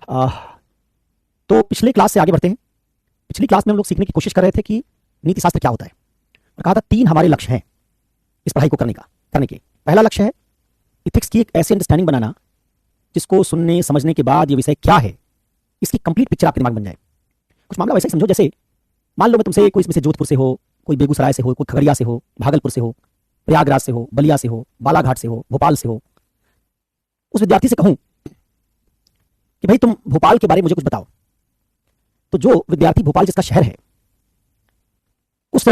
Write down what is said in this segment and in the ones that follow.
आह, तो पिछले क्लास से आगे बढ़ते हैं। पिछली क्लास में हम लोग सीखने की कोशिश कर रहे थे कि नीति शास्त्र क्या होता है, और कहा था 3 हमारे लक्ष्य हैं इस पढ़ाई को करने के। पहला लक्ष्य है इथिक्स की एक ऐसी अंडरस्टैंडिंग बनाना जिसको सुनने समझने के बाद ये विषय क्या है इसकी कंप्लीट पिक्चर आपके दिमाग में बन जाए। कुछ मामला वैसे ही समझो जैसे मान लो मैं तुमसे कोई इसमें से जोधपुर से हो, कोई बेगूसराय से हो, कोई खगड़िया से हो, भागलपुर से हो, प्रयागराज से हो, बलिया से हो, बालाघाट से हो, भोपाल से हो। उस विद्यार्थी से कहूं कि भाई तुम भोपाल के बारे में मुझे कुछ बताओ, तो जो विद्यार्थी भोपाल जिसका शहर है उस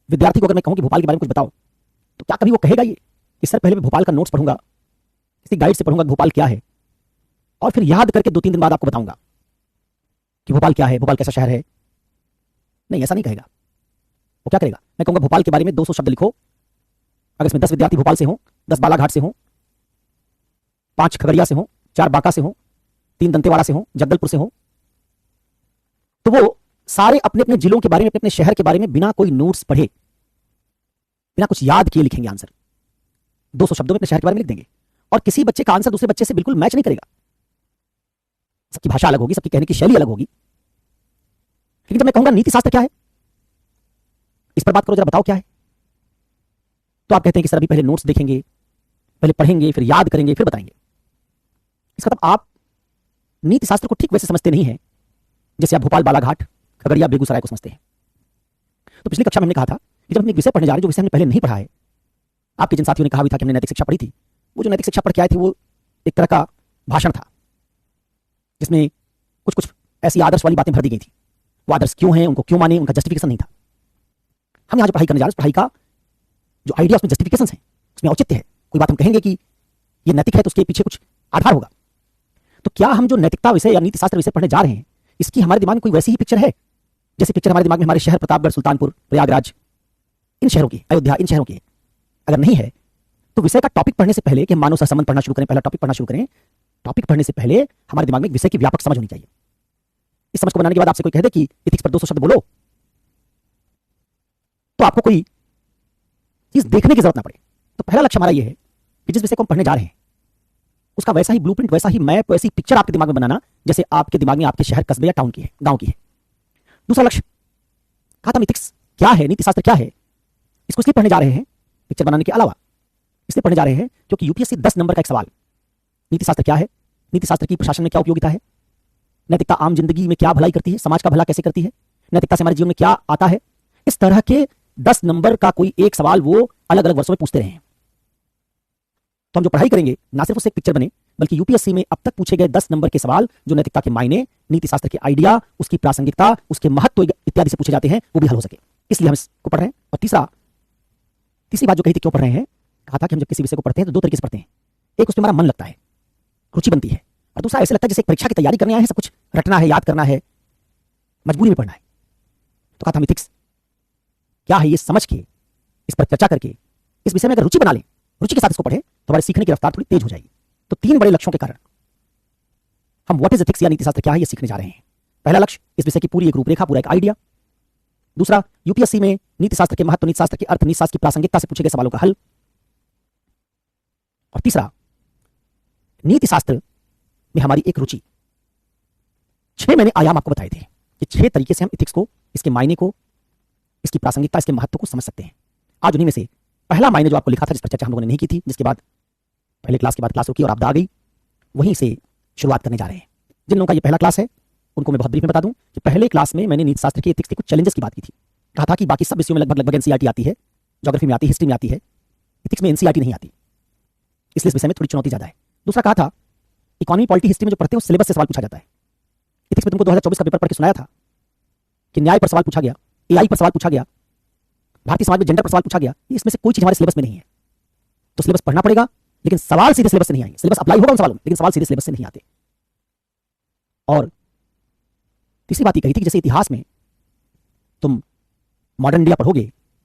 विद्यार्थी को अगर मैं कहूं कि भोपाल के बारे में कुछ बताओ, तो क्या कभी वो कहेगा ये कि सर पहले मैं भोपाल का नोट्स पढ़ूंगा, किसी गाइड से पढ़ूंगा भोपाल क्या है, और फिर याद करके 2-3 दिन बाद आपको बताऊंगा कि भोपाल क्या है, भोपाल कैसा शहर है? नहीं, ऐसा नहीं कहेगा। वो क्या करेगा? मैं कहूंगा भोपाल के बारे में 200 शब्द लिखो। अगर इसमें 10 विद्यार्थी भोपाल से हों, 10 बालाघाट से हों, 5 खगड़िया से हों, 4 बांका से हों, 3 दंतेवाड़ा से हों, जगदलपुर से हों, तो वो सारे अपने अपने जिलों के बारे में, अपने अपने शहर के बारे में बिना कोई नोट्स पढ़े, बिना कुछ याद किए लिखेंगे आंसर। 200 शब्दों में अपने शहर के बारे में लिख देंगे, और किसी बच्चे का आंसर दूसरे बच्चे से बिल्कुल मैच नहीं करेगा। सबकी भाषा अलग होगी, सबकी कहने की शैली अलग होगी। लेकिन जब मैं कहूंगा नीति शास्त्र क्या है, इस पर बात करो, जरा बताओ क्या है, तो आप कहते हैं कि सर अभी पहले नोट्स देखेंगे, पहले पढ़ेंगे, फिर याद करेंगे, फिर बताएंगे। इसका मतलब आप नीति शास्त्र को ठीक वैसे समझते नहीं है जैसे आप भोपाल, बालाघाट, खगड़िया, बेगूसराय को समझते हैं। तो पिछली कक्षा में हमने कहा था कि जब हम एक विषय पढ़ने जा रहे हैं जो विषय हमने पहले नहीं पढ़ा है, आपके जिन साथियों ने कहा भी था कि हमने नैतिक शिक्षा पढ़ी थी, वो जो नैतिक शिक्षा पढ़ के आए थे वो एक तरह का भाषण था जिसमें कुछ कुछ ऐसी आदर्श वाली बातें भर दी गई थी। वो आदर्श क्यों हैं, उनको क्यों माने, उनका जस्टिफिकेशन नहीं था। हम यहां जो पढ़ाई करने जा रहे हैं, उस पढ़ाई का जो आइडिया उसमें जस्टिफिकेशन है, उसमें औचित्य है। कोई बात हम कहेंगे कि ये नैतिक है तो उसके पीछे कुछ आधार होगा। तो क्या हम जो नैतिकता विषय या नीति शास्त्र विषय पढ़ने जा रहे हैं, इसकी हमारे दिमाग में कोई वैसी ही पिक्चर है जैसे पिक्चर हमारे दिमाग में हमारे शहर प्रतापगढ़, सुल्तानपुर, प्रयागराज, इन शहरों की, अयोध्या, इन शहरों की? अगर नहीं है तो विषय का टॉपिक पढ़ने से पहले कि मानव सहसंबंध पढ़ना शुरू करें, पहला टॉपिक पढ़ना शुरू करें, टॉपिक पढ़ने से पहले हमारे दिमाग में विषय की व्यापक समझ होनी चाहिए। इस समझ को बनाने के बाद आपसे कोई कह दे कि एथिक्स पर 200 शब्द बोलो, तो आपको कोई चीज देखने की जरूरत ना पड़े। तो पहला लक्ष्य हमारा यह है कि जिस विषय को हम पढ़ने जा रहे हैं उसका वैसा ही ब्लूप्रिंट, वैसा ही मैप, वैसी पिक्चर आपके दिमाग में बनाना जैसे आपके दिमाग में आपके शहर, कस्बे या टाउन की है, गांव की है। दूसरा लक्ष्य कहा था एथिक्स क्या है, नीति शास्त्र क्या है, इसको इसलिए पढ़ने जा रहे हैं पिक्चर बनाने के अलावा, इसलिए पढ़ने जा रहे हैं क्योंकि यूपीएससी 10 नंबर का एक सवाल, नीति शास्त्र क्या है, नीति शास्त्र की प्रशासन में क्या उपयोगिता है, नैतिकता आम जिंदगी में क्या भलाई करती है, समाज का भला कैसे करती है, नैतिकता से हमारे जीवन में क्या आता है, इस तरह के 10 नंबर का कोई एक सवाल वो अलग अलग वर्षों में पूछते रहे हैं। तो हम जो पढ़ाई करेंगे ना सिर्फ उससे एक पिक्चर बने, बल्कि यूपीएससी में अब तक पूछे गए 10 नंबर के सवाल जो नैतिकता के मायने, नीति शास्त्र के आइडिया, उसकी प्रासंगिकता, उसके महत्व इत्यादि से पूछे जाते हैं, वो भी हल हो सके, इसलिए हम इसको पढ़ रहे हैं। और तीसरी बात जो कही थी क्यों पढ़ रहे हैं, कहा था कि हम जब किसी विषय को पढ़ते हैं तो 2 तरीके से पढ़ते हैं। एक, उसमें हमारा मन लगता है, रुचि बनती है, और दूसरा ऐसे लगता है जैसे एक परीक्षा की तैयारी करने आए हैं, सब कुछ रटना है, याद करना है, मजबूरी में पढ़ना है। तो कहा था एथिक्स क्या है ये समझ के, इस पर चर्चा करके, इस विषय में अगर रुचि बना लें, रुचि के साथ इसको पढ़ें तो हमारे सीखने की रफ्तार थोड़ी तेज हो जाएगी। तो 3 बड़े लक्ष्यों के कारण हम व्हाट इज एथिक्स या नीति शास्त्र क्या है ये सीखने जा रहे हैं। पहला लक्ष्य इस विषय की पूरी एक रूपरेखा, पूरा एक आइडिया। दूसरा, यूपीएससी में नीति शास्त्र के महत्व, नीति शास्त्र के अर्थ, नीति शास्त्र की प्रासंगिकता से पूछे गए सवालों का हल। और तीसरा, नीति शास्त्र में हमारी एक रुचि। 6 मैंने आयाम आपको बताए थे कि 6 तरीके से हम एथिक्स को, इसके मायने को, इसकी प्रासंगिकता, इसके महत्व को समझ सकते हैं। आज उन्हीं में से पहला मायने जो आपको लिखा था, जिस पर चर्चा हम लोगों ने नहीं की थी, जिसके बाद पहले क्लास के बाद क्लास रुकी और आपदा आ गई, वहीं से शुरुआत करने जा रहे हैं। जिन लोगों का ये पहला क्लास है उनको मैं बहुत ब्रीफ में बता दूं कि पहले क्लास में मैंने नीति शास्त्र की एथिक्स के कुछ चैलेंजेस की बात की थी। कहा था कि बाकी सब विषयों में लगभग एनसीईआरटी आती है, ज्योग्राफी में आती है, हिस्ट्री में आती है, एथिक्स में एनसीईआरटी नहीं आती, इसलिए इस विषय में थोड़ी चुनौती ज्यादा है। दूसरा, कहा था इकोनॉमी, पॉलिटी, हिस्ट्री में जो पढ़ते हैं उस सिलेबस से सवाल पूछा जाता है। एथिक्स में तुमको 2024 का पेपर पढ़ के सुनाया था कि न्याय पर सवाल पूछा गया, एआई पर सवाल पूछा गया, भारतीय समाज में जेंडर पर सवाल पूछा गया, इसमें से कोई चीज हमारे सिलेबस में नहीं है। तो सिलेबस पढ़ना पड़ेगा, लेकिन सवाल सीधे सिलेबस से नहीं आएंगे। सिलेबस अप्लाई होगा उन सवालों में, लेकिन सवाल सीधे सिलेबस से नहीं आते। और तीसरी बात ये कही थी कि जैसे इतिहास में तुम मॉडर्न इंडिया पढ़ोगे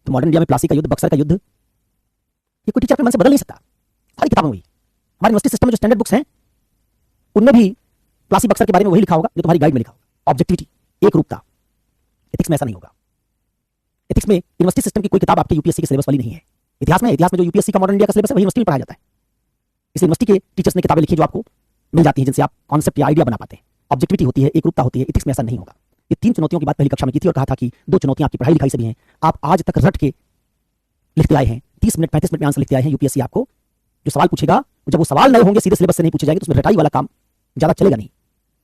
तो मॉडर्न इंडिया में प्लासी का युद्ध, बक्सर का युद्ध, ये कोई टीचर अपने मन से बदल नहीं सकता। सारी किताबों में, हमारे यूनिवर्सिटी सिस्टम में जो स्टैंडर्ड बुक्स हैं उनमें भी प्लासी, बक्सर के बारे में वही लिखा होगा जो तुम्हारी गाइड में लिखा होगा। ऑब्जेक्टिविटी, एक रूपता। एथिक्स में ऐसा नहीं होगा। एथिक्स में यूनिवर्सिटी सिस्टम की कोई किताब आपके यूपीएससी के सिलेबस वाली नहीं है। इतिहास में जो यूपीएससी का मॉडर्न इंडिया का सिलेबस है वही यूनिवर्सिटी में पढ़ाया जाता है। इस यूनिवर्सिटी के टीचर्स ने किताबें लिखी जो आपको मिल जाती हैं जिनसे आप कॉन्सेप्ट या आइडिया बना पाते हैं। ऑब्जेक्टिविटी होती है, एकरूपता होती है। एथिक्स में ऐसा नहीं होगा। ये 3 चुनौतियों की बात पहली कक्षा में की थी और कहा था कि 2 चुनौतियां आपकी पढ़ाई लिखाई से भी हैं। आप आज तक रट के लिखते आए हैं, 30 मिनट 35 मिनट में आंसर लिखते आए हैं। यूपीएससी आपको जो सवाल पूछेगा, जब वो सवाल नए होंगे, सीधे सिलेबस से नहीं पूछे जाएंगे, तो उसमें रटाई वाला काम ज्यादा चलेगा नहीं।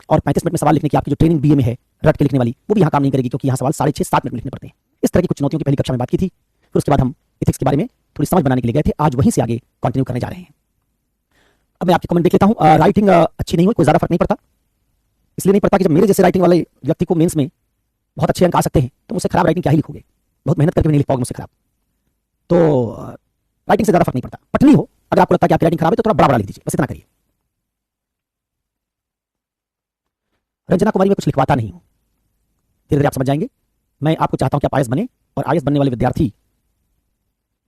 और 35 मिनट में सवाल लिखने की आपकी जो ट्रेनिंग बीए में है रट के लिखने वाली, वो भी यहाँ काम नहीं करेगी, क्योंकि यहाँ सवाल 6.5-7 मिनट में लिखने पड़ते हैं। इस तरह की कुछ चुनौतियों की पहली कक्षा में बात की थी। फिर उसके बाद हम एथिक्स के बारे में थोड़ी समझ बनाने के लिए गए थे। आज वहीं से आगे कंटिन्यू करने जा रहे हैं। अब मैं आपके कमेंट देख लेता हूं। राइटिंग अच्छी नहीं हुई, कोई ज्यादा फर्क नहीं पड़ता। इसलिए नहीं पड़ता कि जब मेरे जैसे राइटिंग वाले व्यक्ति को मेंस में बहुत अच्छे अंक आ सकते हैं, तो मुझसे खराब राइटिंग क्या ही लिखोगे। बहुत मेहनत करके भी नहीं लिख पाओगे मुझसे खराब। तो राइटिंग से ज्यादा फर्क नहीं पड़ता। पटनी हो, अगर आपको लगता है कि आपकी राइटिंग खराब है, तो थोड़ा बड़ा बड़ा लिख दीजिए, बस इतना करिए। रंजना कुमारी, मैं कुछ लिखवाता नहीं हूं, धीरे धीरे आप समझ जाएंगे। मैं आपको चाहता हूं कि आप आईएएस बने, और आईएएस बनने वाले विद्यार्थी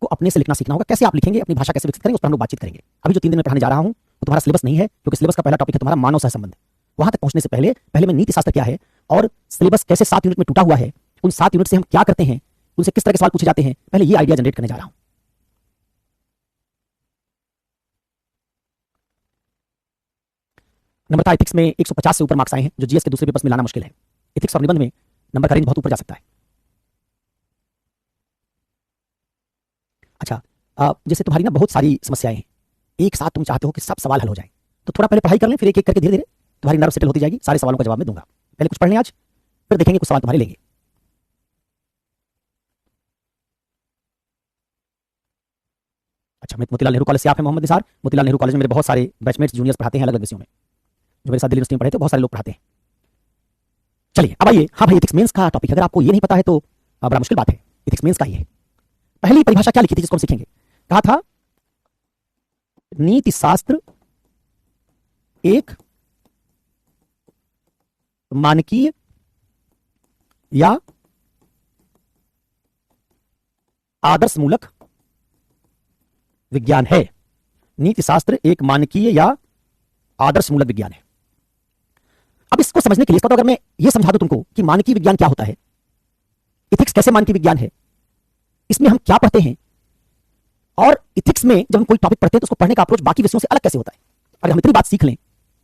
को अपने से लिखना सीखना होगा। कैसे आप लिखेंगे, अपनी भाषा कैसे विकसित करेंगे, उस पर हम लोग बातचीत करेंगे। अभी जो 3 दिन में पढ़ाने जा रहा हूं वो तुम्हारा सिलेबस नहीं है, क्योंकि सिलेबस का पहला टॉपिक है तुम्हारा मानव सह संबंध। वहां तक पहुंचने से पहले मैं नीति शास्त्र क्या है और सिलेबस कैसे 7 यूनिट में टूटा हुआ है, उन 7 यूनिट से हम क्या करते हैं, उनसे किस तरह के सवाल पूछे जाते हैं, पहले ये आइडिया जनरेट करने जा रहा हूं। नम्रता, एथिक्स में 150 से ऊपर मार्क्स आए हैं, जो जीएस के दूसरे पेपर्स में लाना मुश्किल है। एथिक्स और निबंध में नंबर का रेंज बहुत ऊपर जा सकता है। अच्छा, जैसे तुम्हारी ना बहुत सारी समस्याएं हैं, एक साथ तुम चाहते हो कि सब सवाल हल हो जाए, तो थोड़ा पहले पढ़ाई कर लें, फिर एक एक करके धीरे धीरे तुम्हारी नर्व सेटल होती जाएगी। सारे सवालों का जवाब मैं दूंगा। पहले कुछ पढ़ लें आज, फिर देखेंगे कुछ सवाल तुम्हारे लेंगे। अच्छा, मैं मोतीलाल नेहरू कॉलेज से आप हैं मोहम्मद निसार। मोतीलाल नेहरू कॉलेज में मेरे बहुत सारे बैचमेट्स जूनियर्स पढ़ाते हैं अलग अलग विषयों में, जो मेरे साथ दिल्ली यूनिवर्सिटी में पढ़े थे, बहुत सारे लोग पढ़ाते हैं। चलिए अब आइए। हाँ भाई, एथिक्स मेंस का टॉपिक, अगर आपको ये नहीं पता है तो बड़ा मुश्किल बात है। एथिक्स मेंस का ही है। पहली परिभाषा क्या लिखी थी जिसको हम सीखेंगे? कहा था नीति शास्त्र एक मानकीय या आदर्शमूलक विज्ञान है। नीति शास्त्र एक मानकीय या आदर्शमूलक विज्ञान है। अब इसको समझने के लिए, इसका तो अगर मैं ये समझा दूं तुमको कि मानकीय विज्ञान क्या होता है, इथिक्स कैसे मानकीय विज्ञान है, इसमें हम क्या पढ़ते हैं, और इथिक्स में जब हम कोई टॉपिक पढ़ते हैं तो उसको पढ़ने का अप्रोच बाकी विषयों से अलग कैसे होता है, अगर हम इतनी बात सीख लें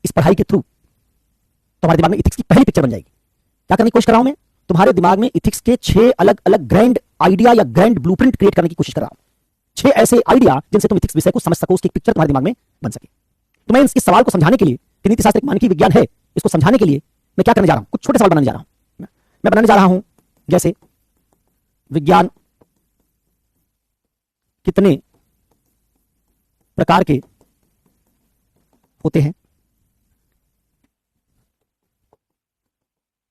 इस पढ़ाई के थ्रू, तो हमारे दिमाग में इथिक्स की पहली पिक्चर बन जाएगी। क्या करने की कोशिश कर रहा हूं मैं? तुम्हारे दिमाग में इथिक्स के 6 अलग अलग ग्रैंड आइडिया या ग्रैंड ब्लूप्रिंट क्रिएट करने की कोशिश कर रहा हूं। 6 ऐसे आइडिया जिनसे तुम इथिक्स विषय को समझ सको, उसकी पिक्चर तुम्हारे दिमाग में बन सके। तो मैं इस सवाल को समझाने के लिए कि नीति शास्त्र एक मानकीय विज्ञान है, इसको समझाने के लिए मैं क्या करने जा रहा हूं, कुछ छोटे सवाल बनाने जा रहा हूं। मैं बनाने जा रहा हूं जैसे विज्ञान कितने प्रकार के होते हैं,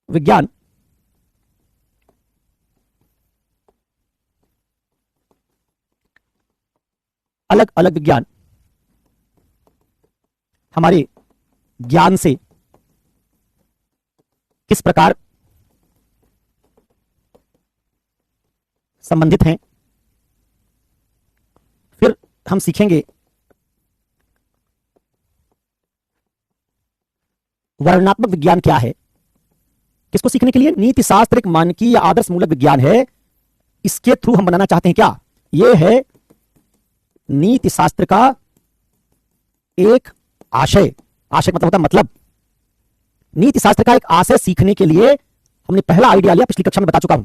विज्ञान अलग अलग विज्ञान हमारे ज्ञान से किस प्रकार संबंधित हैं। फिर हम सीखेंगे वर्णनात्मक विज्ञान क्या है। किसको सीखने के लिए? नीति शास्त्र एक मानकीय या आदर्शमूलक विज्ञान है, इसके थ्रू हम बनाना चाहते हैं क्या? यह है नीति शास्त्र का एक आशय। आशय मतलब होता है मतलब। नीति शास्त्र का एक आशय सीखने के लिए हमने पहला आइडिया लिया, पिछली कक्षा में बता चुका हूं।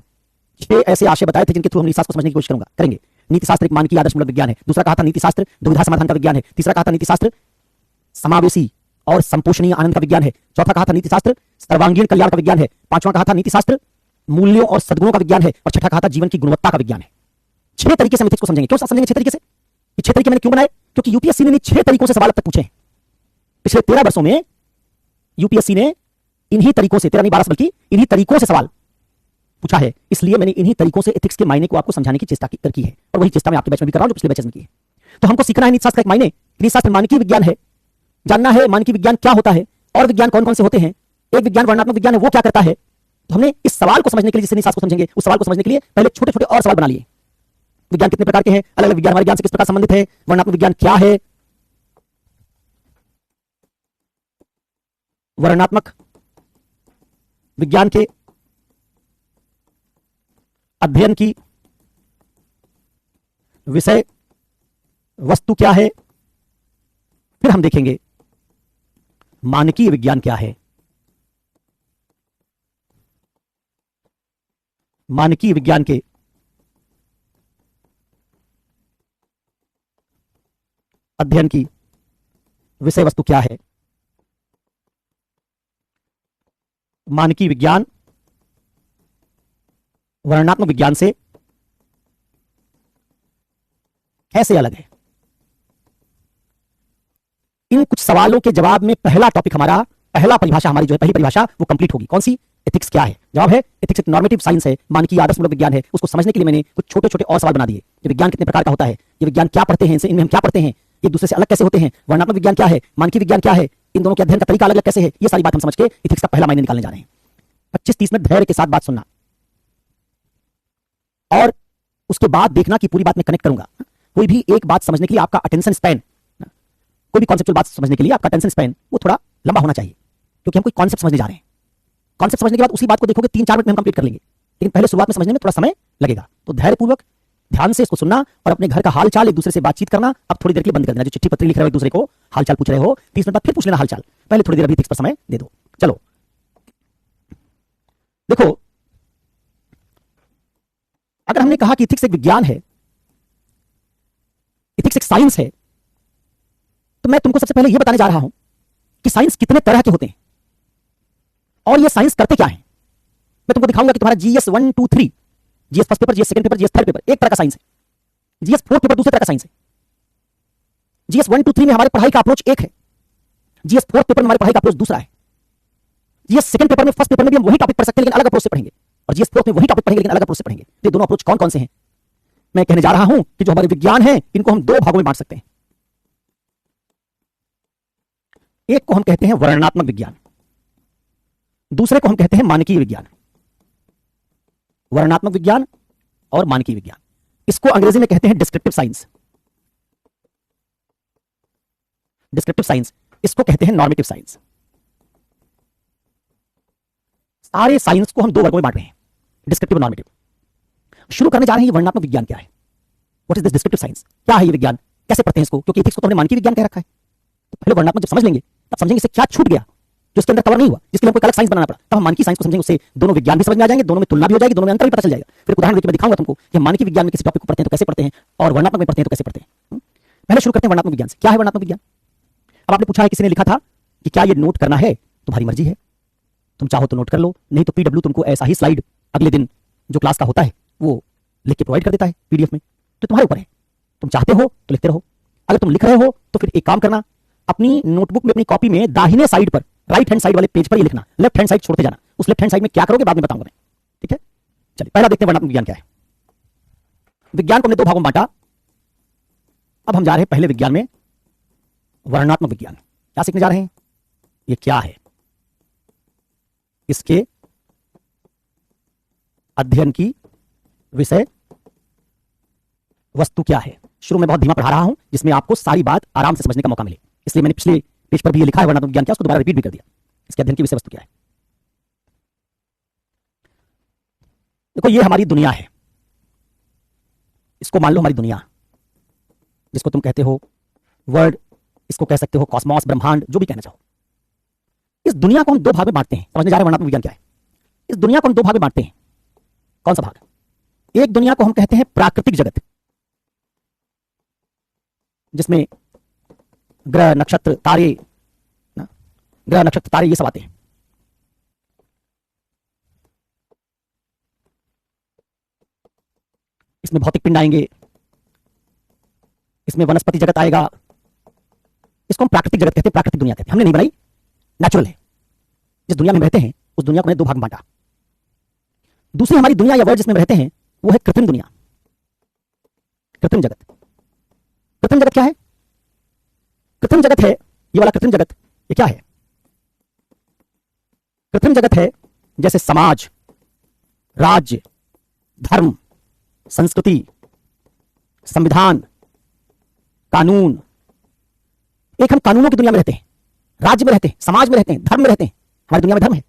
6 ऐसे आशय बताए थे जिनके थ्रू हम नीति शास्त्र को समझने की कोशिश करेंगे। नीति शास्त्र एक मानकीय आदर्शमूलक विज्ञान है। दूसरा कहा था नीति शास्त्र दुविधा समाधान का विज्ञान है। तीसरा कहा था नीति शास्त्र समावेशी और संपोषणीय आनंद का विज्ञान है। चौथा कहा था नीति शास्त्र सर्वांगीण कल्याण का विज्ञान है। पांचवा कहा था नीति शास्त्र मूल्यों और सद्गुणों का विज्ञान है। और छठा कहा था जीवन की गुणवत्ता का विज्ञान है। 6 तरीके से हम इथिक्स को समझेंगे। क्यों समझेंगे 6 तरीके से? ये 6 तरीके मैंने क्यों बनाए? क्योंकि यूपीएससी ने 6 तरीकों से सवाल अब तक पूछे हैं। पिछले 13 वर्षों में यूपीएससी ने इन्हीं तरीकों से, 13 नहीं 12 बल्कि इन्हीं तरीकों से सवाल पूछा है। इसलिए मैंने इन्हीं तरीकों से एथिक्स के मायने को आपको समझाने की चेष्टा की है, और वही चेष्टा मैं आपके बैच में भी कर रहा हूं जो पिछले बैचेस में की है। तो हमको सीखना है नीति शास्त्र का एक मायने। नीति शास्त्र मानकीय विज्ञान है, जानना है मानकीय विज्ञान क्या होता है और विज्ञान कौन कौन से होते हैं। एक विज्ञान वर्णनात्मक विज्ञान है, वो क्या करता है। तो हमने इस सवाल को समझने के लिए, जिससे नीति शास्त्र को समझेंगे, उस सवाल को समझने के लिए पहले छोटे छोटे और सवाल बना लिए। विज्ञान कितने प्रकार के हैं, अलग अलग विज्ञान हमारे ज्ञान से किस प्रकार संबंधित है, वर्णनात्मक विज्ञान क्या है, वर्णनात्मक विज्ञान के अध्ययन की विषय वस्तु क्या है। फिर हम देखेंगे मानकीय विज्ञान क्या है? मानकीय विज्ञान के अध्ययन की विषय वस्तु क्या है? मानकीय विज्ञान वर्णनात्मक विज्ञान से कैसे अलग है? इन कुछ सवालों के जवाब में पहला टॉपिक हमारा, पहला परिभाषा हमारी जो है, पहली परिभाषा वो कंप्लीट होगी। कौन सी? एथिक्स क्या है? जवाब है एथिक्स एक नॉर्मेटिव साइंस है, मानकीय आदर्शमूलक विज्ञान है। उसको समझने के लिए मैंने कुछ छोटे छोटे और सवाल बना दिए। ये विज्ञान कितने प्रकार का होता है, ये विज्ञान क्या पढ़ते हैं, इनमें हम क्या पढ़ते हैं, एक दूसरे से अलग कैसे होते हैं, वर्णनात्मक विज्ञान क्या है, मानकीय विज्ञान क्या है, इन दोनों के अध्ययन का तरीका अलग अलग कैसे है, ये सारी बात हम समझ के एथिक्स का पहला मायने निकालने जा रहे हैं। 25-30 मिनट धैर्य के साथ बात सुनना और उसके बाद देखना कि पूरी बात में कनेक्ट करूंगा। कोई भी एक बात समझने के लिए आपका अटेंशन स्पैन, कोई भी कॉन्सेप्चुअल बात समझने के लिए आपका अटेंशन स्पैन वो थोड़ा लंबा होना चाहिए, क्योंकि हम कोई कॉन्सेप्ट समझने जा रहे हैं। कॉन्सेप्ट समझने के बाद उसी बात को देखोगे 3-4 मिनट में हम कंप्लीट कर लेंगे, लेकिन पहले शुरुआत में समझने में थोड़ा समय लगेगा। तो धैर्यपूर्वक ध्यान से इसको सुनना और अपने घर का हालचाल एक दूसरे से बातचीत करना अब थोड़ी देर के लिए बंद कर देना। जो चिट्ठी पत्री लिख रहे हो एक दूसरे को हालचाल पूछ रहे हो, 30 मिनट बाद फिर पूछ लेना हालचाल, पहले थोड़ी देर अभी एथिक्स पर समय दे दो। चलो देखो, अगर हमने कहा कि एथिक्स एक विज्ञान है, एथिक्स एक साइंस है, तो मैं तुमको सबसे पहले यह बताने जा रहा हूं कि साइंस कितने तरह के होते हैं और ये साइंस करते क्या है। मैं तुमको दिखाऊंगा कि तुम्हारा GS 1, 2, 3, GS first paper, GS second paper, GS third paper एक तरह का साइंस है, जीएस फोर्थ पेपर दूसरे तरह का साइंस है। जीएस 1, 2, 3 में हमारे पढ़ाई का अप्रोच एक है, जीएस फोर्थ पेपर में हमारी पढ़ाई का अप्रोच दूसरा है। जीएस सेकंड पेपर में, फर्स्ट पेपर में भी हम वही टॉपिक पढ़ सकते हैं लेकिन अलग अप्रोच से पढ़ेंगे, और जीएस फोर्थ में वही टॉपिक पढ़ेंगे लेकिन अलग अप्रोच से पढ़ेंगे। ये दोनों अप्रोच कौन कौन से हैं? मैं कहने जा रहा हूं कि जो हमारे विज्ञान है इनको हम 2 भागों में बांट सकते हैं। एक को हम कहते हैं वर्णनात्मक विज्ञान, दूसरे को हम कहते हैं मानकीय विज्ञान। वर्णनात्मक विज्ञान और मानकीय विज्ञान, इसको अंग्रेजी में कहते हैं डिस्क्रिप्टिव साइंस। डिस्क्रिप्टिव साइंस, इसको कहते हैं नॉर्मेटिव साइंस। सारे साइंस को हम 2 वर्गों में बांट रहे हैं, डिस्क्रिप्टिव और नॉर्मेटिव। शुरू करने जा रहे हैं ये वर्णनात्मक विज्ञान क्या है, what is this descriptive science, क्या है ये विज्ञान, कैसे पढ़ते हैं इसको, क्योंकि एथिक्स को तो हमने मानकीय विज्ञान कह रखा है। तो पहले वर्णनात्मक जब समझ लेंगे तब समझेंगे इससे क्या छूट गया जो इसके अंदर कवर नहीं हुआ, जिसके लिए हमको अलग साइंस बनाना पड़ा। तब हम मानकीय साइंस को समझेंगे, उससे दोनों विज्ञान भी समझ में आ जाएंगे, दोनों में तुलना भी हो जाएगी, दोनों में अंतर भी पता चल जाएगा। फिर उदाहरण देकर मैं दिखाऊंगा तुमको कि मानकीय विज्ञान में किसी टॉपिक को पढ़ते हैं तो कैसे पढ़ते हैं और वर्णनात्मक में पढ़ते हैं तो कैसे पढ़ते हैं। पहले शुरू करते हैं वर्णनात्मक विज्ञान से। क्या है वर्णनात्मक विज्ञान? अब आपने पूछा है, किसी ने लिखा था कि क्या ये नोट करना है, तुम्हारी मर्जी है, तुम चाहो तो नोट कर लो, नहीं तो पीडब्ल्यू तुमको ऐसा ही स्लाइड अगले दिन जो क्लास का होता है वो लिख के प्रोवाइड कर देता है पीडीएफ में। तो तुम्हारे ऊपर है, तुम चाहते हो तो लिखते रहो, अगर तुम लिख रहे हो तो फिर एक काम करना, अपनी नोटबुक में, अपनी कॉपी में दाहिने साइड पर, राइट हैंड साइड वाले पेज पर ये लिखना, लेफ्ट हैंड साइड छोड़ते जाना। उस लेफ्ट हैंड साइड में क्या करोगे बाद में बताऊंगा मैं, ठीक है। चलिए पहला देखते हैं वर्णनात्मक विज्ञान क्या है। विज्ञान को हमने 2 भागों में बांटा, अब हम जा रहे हैं पहले विज्ञान में, वर्णनात्मक विज्ञान। क्या सीखने जा रहे हैं, ये क्या है, इसके अध्ययन की विषय वस्तु क्या है। शुरू में बहुत धीमा पढ़ा रहा हूं जिसमें आपको सारी बात आराम से समझने का मौका मिले, इसलिए मैंने पिछले पेज पर भी ये लिखा है वर्णनात्मक विज्ञान क्या, उसको दोबारा रिपीट भी कर दिया। इसके अध्ययन की विषय वस्तु क्या है। देखो ये हमारी दुनिया है, इसको मान लो हमारी दुनिया, जिसको तुम कहते हो वर्ल्ड, इसको कह सकते हो कॉस्मॉस, ब्रह्मांड, जो भी कहना चाहो। इस दुनिया को हम 2 भाग में बांटते हैं, समझने जा रहे हैं वर्णनात्मक विज्ञान क्या है। इस दुनिया को हम 2 भाग में बांटते हैं। कौन सा भाग? एक दुनिया को हम कहते हैं प्राकृतिक जगत, जिसमें ग्रह नक्षत्र तारे, ग्रह नक्षत्र तारे ये सब आते हैं। इसमें भौतिक पिंड आएंगे, इसमें वनस्पति जगत आएगा, इसको हम प्राकृतिक जगत कहते हैं, प्राकृतिक दुनिया कहते हैं, हमने नहीं बनाई, नेचुरल है। जिस दुनिया में रहते हैं उस दुनिया को हमने 2 भाग में बांटा। दूसरी हमारी दुनिया या वर्ल्ड जिसमें रहते हैं वो है कृत्रिम दुनिया, कृत्रिम जगत। कृत्रिम जगत क्या है? कृत्रिम जगत है ये वाला कृत्रिम जगत, ये क्या है? कृत्रिम जगत है जैसे समाज, राज्य, धर्म, संस्कृति, संविधान, कानून। एक हम कानूनों की दुनिया में रहते हैं, राज्य में रहते हैं, समाज में रहते हैं, धर्म में रहते हैं, हमारी दुनिया में धर्म है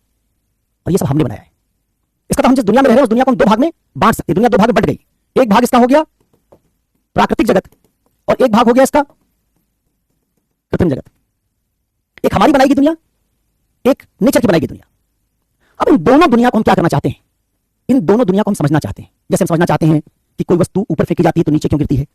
और ये सब हमने बनाया है। इसका तो हम जिस दुनिया में रह रहे हैं उस दुनिया को हम 2 भाग में बांट सकते हैं। दुनिया 2 भाग में बट गई, एक भाग इसका हो गया प्राकृतिक जगत और एक भाग हो गया इसका कृत्रिम जगत। एक हमारी बनाई गई दुनिया, एक नेचर की बनाई गई दुनिया। अब इन दोनों दुनिया को हम क्या करना चाहते हैं? इन दोनों दुनिया को हम समझना चाहते हैं। जैसे हम समझना चाहते हैं कि कोई वस्तु ऊपर फेंकी जाती है तो नीचे क्यों गिरती है।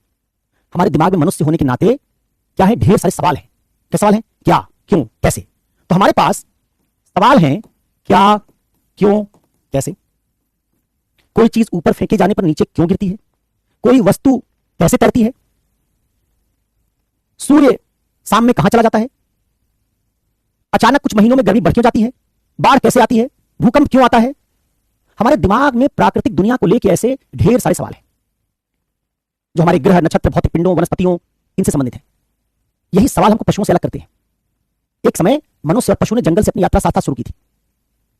हमारे दिमाग में मनुष्य होने के नाते क्या है, ढेर सारे सवाल हैं। क्या सवाल हैं? क्या, क्यों, कैसे। तो हमारे पास सवाल हैं क्या, क्यों, कैसे। कोई चीज ऊपर फेंके जाने पर नीचे क्यों गिरती है? कोई वस्तु कैसे तैरती है? सूर्य शाम में कहां चला जाता है? अचानक कुछ महीनों में गर्मी बढ़ क्यों जाती है? बाढ़ कैसे आती है? भूकंप क्यों आता है? हमारे दिमाग में प्राकृतिक दुनिया को लेकर ऐसे ढेर सारे सवाल हैं जो हमारे ग्रह, नक्षत्र, भौतिक पिंडों, वनस्पतियों इनसे संबंधित हैं। यही सवाल हमको पशुओं से अलग करते हैं। एक समय मनुष्य और पशु ने जंगल से अपनी यात्रा साथ साथ शुरू की थी।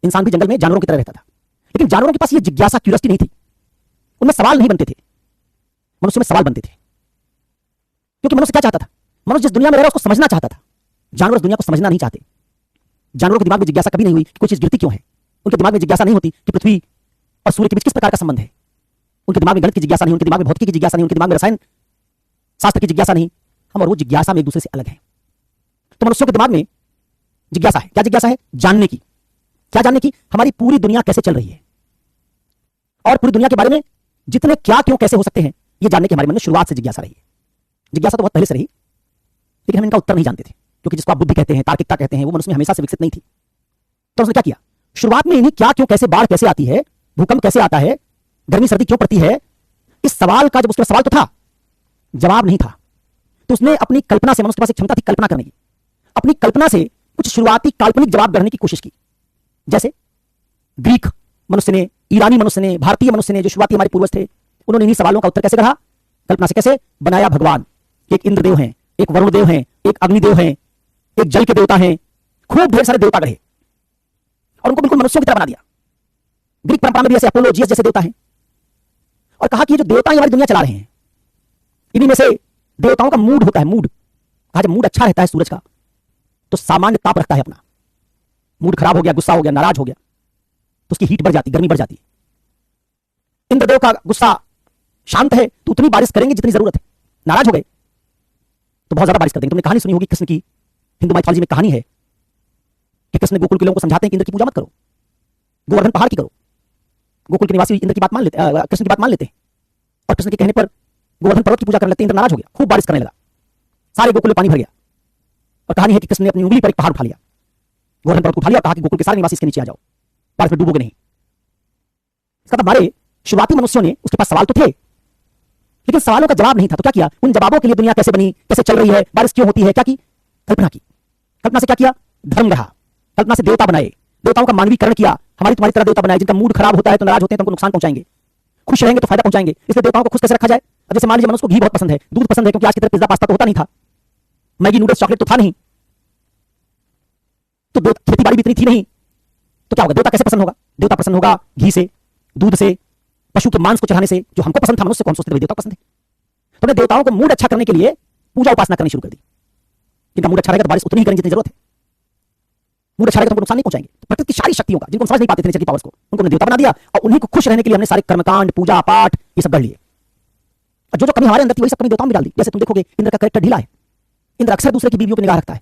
इंसान भी जंगल में जानवरों की तरह रहता था, लेकिन जानवरों के पास ये जिज्ञासा, क्यूरियोसिटी नहीं थी। उनमें सवाल नहीं बनते थे, मनुष्य में सवाल बनते थे। क्योंकि मनुष्य क्या चाहता था? मनुष्य जिस दुनिया में रह रहा उसको समझना चाहता था। जानवर उस दुनिया को समझना नहीं चाहते। जानवरों के दिमाग में जिज्ञासा कभी नहीं हुई कि कोई चीज गिरती क्यों है। उनके दिमाग में जिज्ञासा नहीं होती कि पृथ्वी और सूर्य के बीच किस प्रकार का संबंध है। उनके दिमाग में गणित की जिज्ञासा नहीं, उनके दिमाग में भौतिकी की जिज्ञासा नहीं, उनके दिमाग में रसायन शास्त्र की जिज्ञासा नहीं। हम और वो जिज्ञासा में एक दूसरे से अलग हैं। तो मनुष्यों के दिमाग में जिज्ञासा है। क्या जिज्ञासा है? जानने की। क्या जानने की? हमारी पूरी दुनिया कैसे चल रही है और पूरी दुनिया के बारे में जितने क्या, क्यों, कैसे हो सकते हैं, ये जानने की हमारे मन में शुरुआत से जिज्ञासा रही है। जिज्ञासा तो बहुत पहले से रही, लेकिन हम इनका उत्तर नहीं जानते थे, क्योंकि जिसको आप बुद्धि कहते हैं, तार्किकता कहते हैं, वो मनुष्य में हमेशा से विकसित नहीं थी। तो उसने क्या किया? शुरुआत में इन्हीं क्या, क्यों, कैसे, बाढ़ कैसे आती है, भूकंप कैसे आता है, गर्मी सर्दी क्यों पड़ती है, इस सवाल का जब उसके पास सवाल तो था, जवाब नहीं था, तो उसने अपनी कल्पना से, मनुष्य के पास एक क्षमता थी कल्पना करने की, अपनी कल्पना से कुछ शुरुआती काल्पनिक जवाब गढ़ने की कोशिश की। जैसे ग्रीक मनुष्य ने, ईरानी मनुष्य ने, भारतीय मनुष्य ने, जो शुरुआती हमारे पूर्वज थे, उन्होंने इन्हीं सवालों का उत्तर कैसे गढ़ा? कल्पना से। कैसे बनाया? भगवान एक इंद्रदेव हैं, एक वरुण देव हैं, एक अग्निदेव हैं, एक जल के देवता हैं, खूब ढेर सारे देवता गढ़े और उनको बिल्कुल मनुष्यों की तरह बना दिया। ग्रीक परंपरा में भी ऐसे अपोलो, जियस जैसे देवता हैं, और कहा कि ये जो देवता हमारी दुनिया चला रहे हैं, इन्हीं में से देवताओं का मूड होता है। मूड कहा, जब मूड अच्छा रहता है सूरज का तो सामान्य ताप रखता है अपना। मूड खराब हो गया, गुस्सा हो गया, नाराज हो गया, तो उसकी हीट बढ़ जाती, गर्मी बढ़ जाती। इंद्रदेव का गुस्सा शांत है तो उतनी बारिश करेंगे जितनी जरूरत है। नाराज हो गए तो बहुत ज्यादा बारिश कर देंगे। तुमने कहानी सुनी होगी कृष्ण की, हिंदू माइथोलॉजी में कहानी है कि कृष्ण गोकुल के लोगों को समझाते हैं कि इंद्र की पूजा मत करो, गोवर्धन पहाड़ की करो। गोकुल के निवासी इंद्र की बात मान लेते, कृष्ण की बात मान लेते हैं, और कृष्ण के कहने पर गोवर्धन पर्वत की पूजा करने लगते हैं। इंद्र नाराज हो गया, खूब बारिश करने लगा, सारे गोकुल में पानी भर गया, और कहानी है कि कृष्ण ने अपनी उंगली पर एक पहाड़ उठा लिया, गोवर्धन पर्वत उठा लिया और कहा कि गोकुल के सारे निवासी इसके नीचे आ जाओ, बारिश में डूबोगे नहीं। इसका मतलब हमारे शुरुआती मनुष्यों ने, उसके पास सवाल तो थे, लेकिन सवालों का जवाब नहीं था। तो क्या किया? उन जवाबों के लिए दुनिया कैसे बनी, कैसे चल रही है, बारिश क्यों होती है, क्या की? कल्पना की। कल्पना से क्या किया? धर्म गढ़ा। कल्पना से देवता बनाए, देवताओं का मानवीकरण किया। हमारी तुम्हारी तरह देवता बनाए, जिनका मूड खराब होता है तो नाराज होते हैं तो हमको नुकसान पहुंचाएंगे, खुश रहेंगे तो फायदा पहुंचाएंगे। इसलिए देवताओं को खुश कैसे रखा जाए? अब जैसे मान लीजिए मनुष्य को घी बहुत पसंद है, दूध पसंद है, क्योंकि आज की तरह पिज्जा पास्ता तो होता नहीं था, मैगी नूडल्स चॉकलेट तो था नहीं, तो खेती बाड़ी भी इतनी थी नहीं, तो क्या होगा? देवता कैसे पसंद होगा? देवता पसंद होगा घी से, दूध से, पशु के मांस को चढ़ाने से। जो हमको पसंद था, मनुष्य को हम सोचते थे देवता पसंद है, तो हमने देवताओं को मूड अच्छा करने के लिए पूजा उपासना करनी शुरू कर दी। जिनका मूड अच्छा रहेगा तो बारिश उतनी ही करेंगे जितनी जरूरत है, मूड अच्छा रहेगा तो नुकसान नहीं पहुंचाएंगे। तो प्रकृति की सारी शक्तियों का, जिनको समझ नहीं पाते थे नेचर की पावर्स को, उनको हमने देवता बना दिया, और उन्हीं को खुश रहने के लिए हमने सारे कर्मकांड, पूजा पाठ ये सब कर लिए। और जो कमी हमारे अंदर थी वही सब कमी देवताओं में डाल दी। जैसे तुम देखोगे इंद्र का कैरेक्टर ढीला है, इंद्र अक्सर दूसरे की बीवियों पर निगाह रखता है,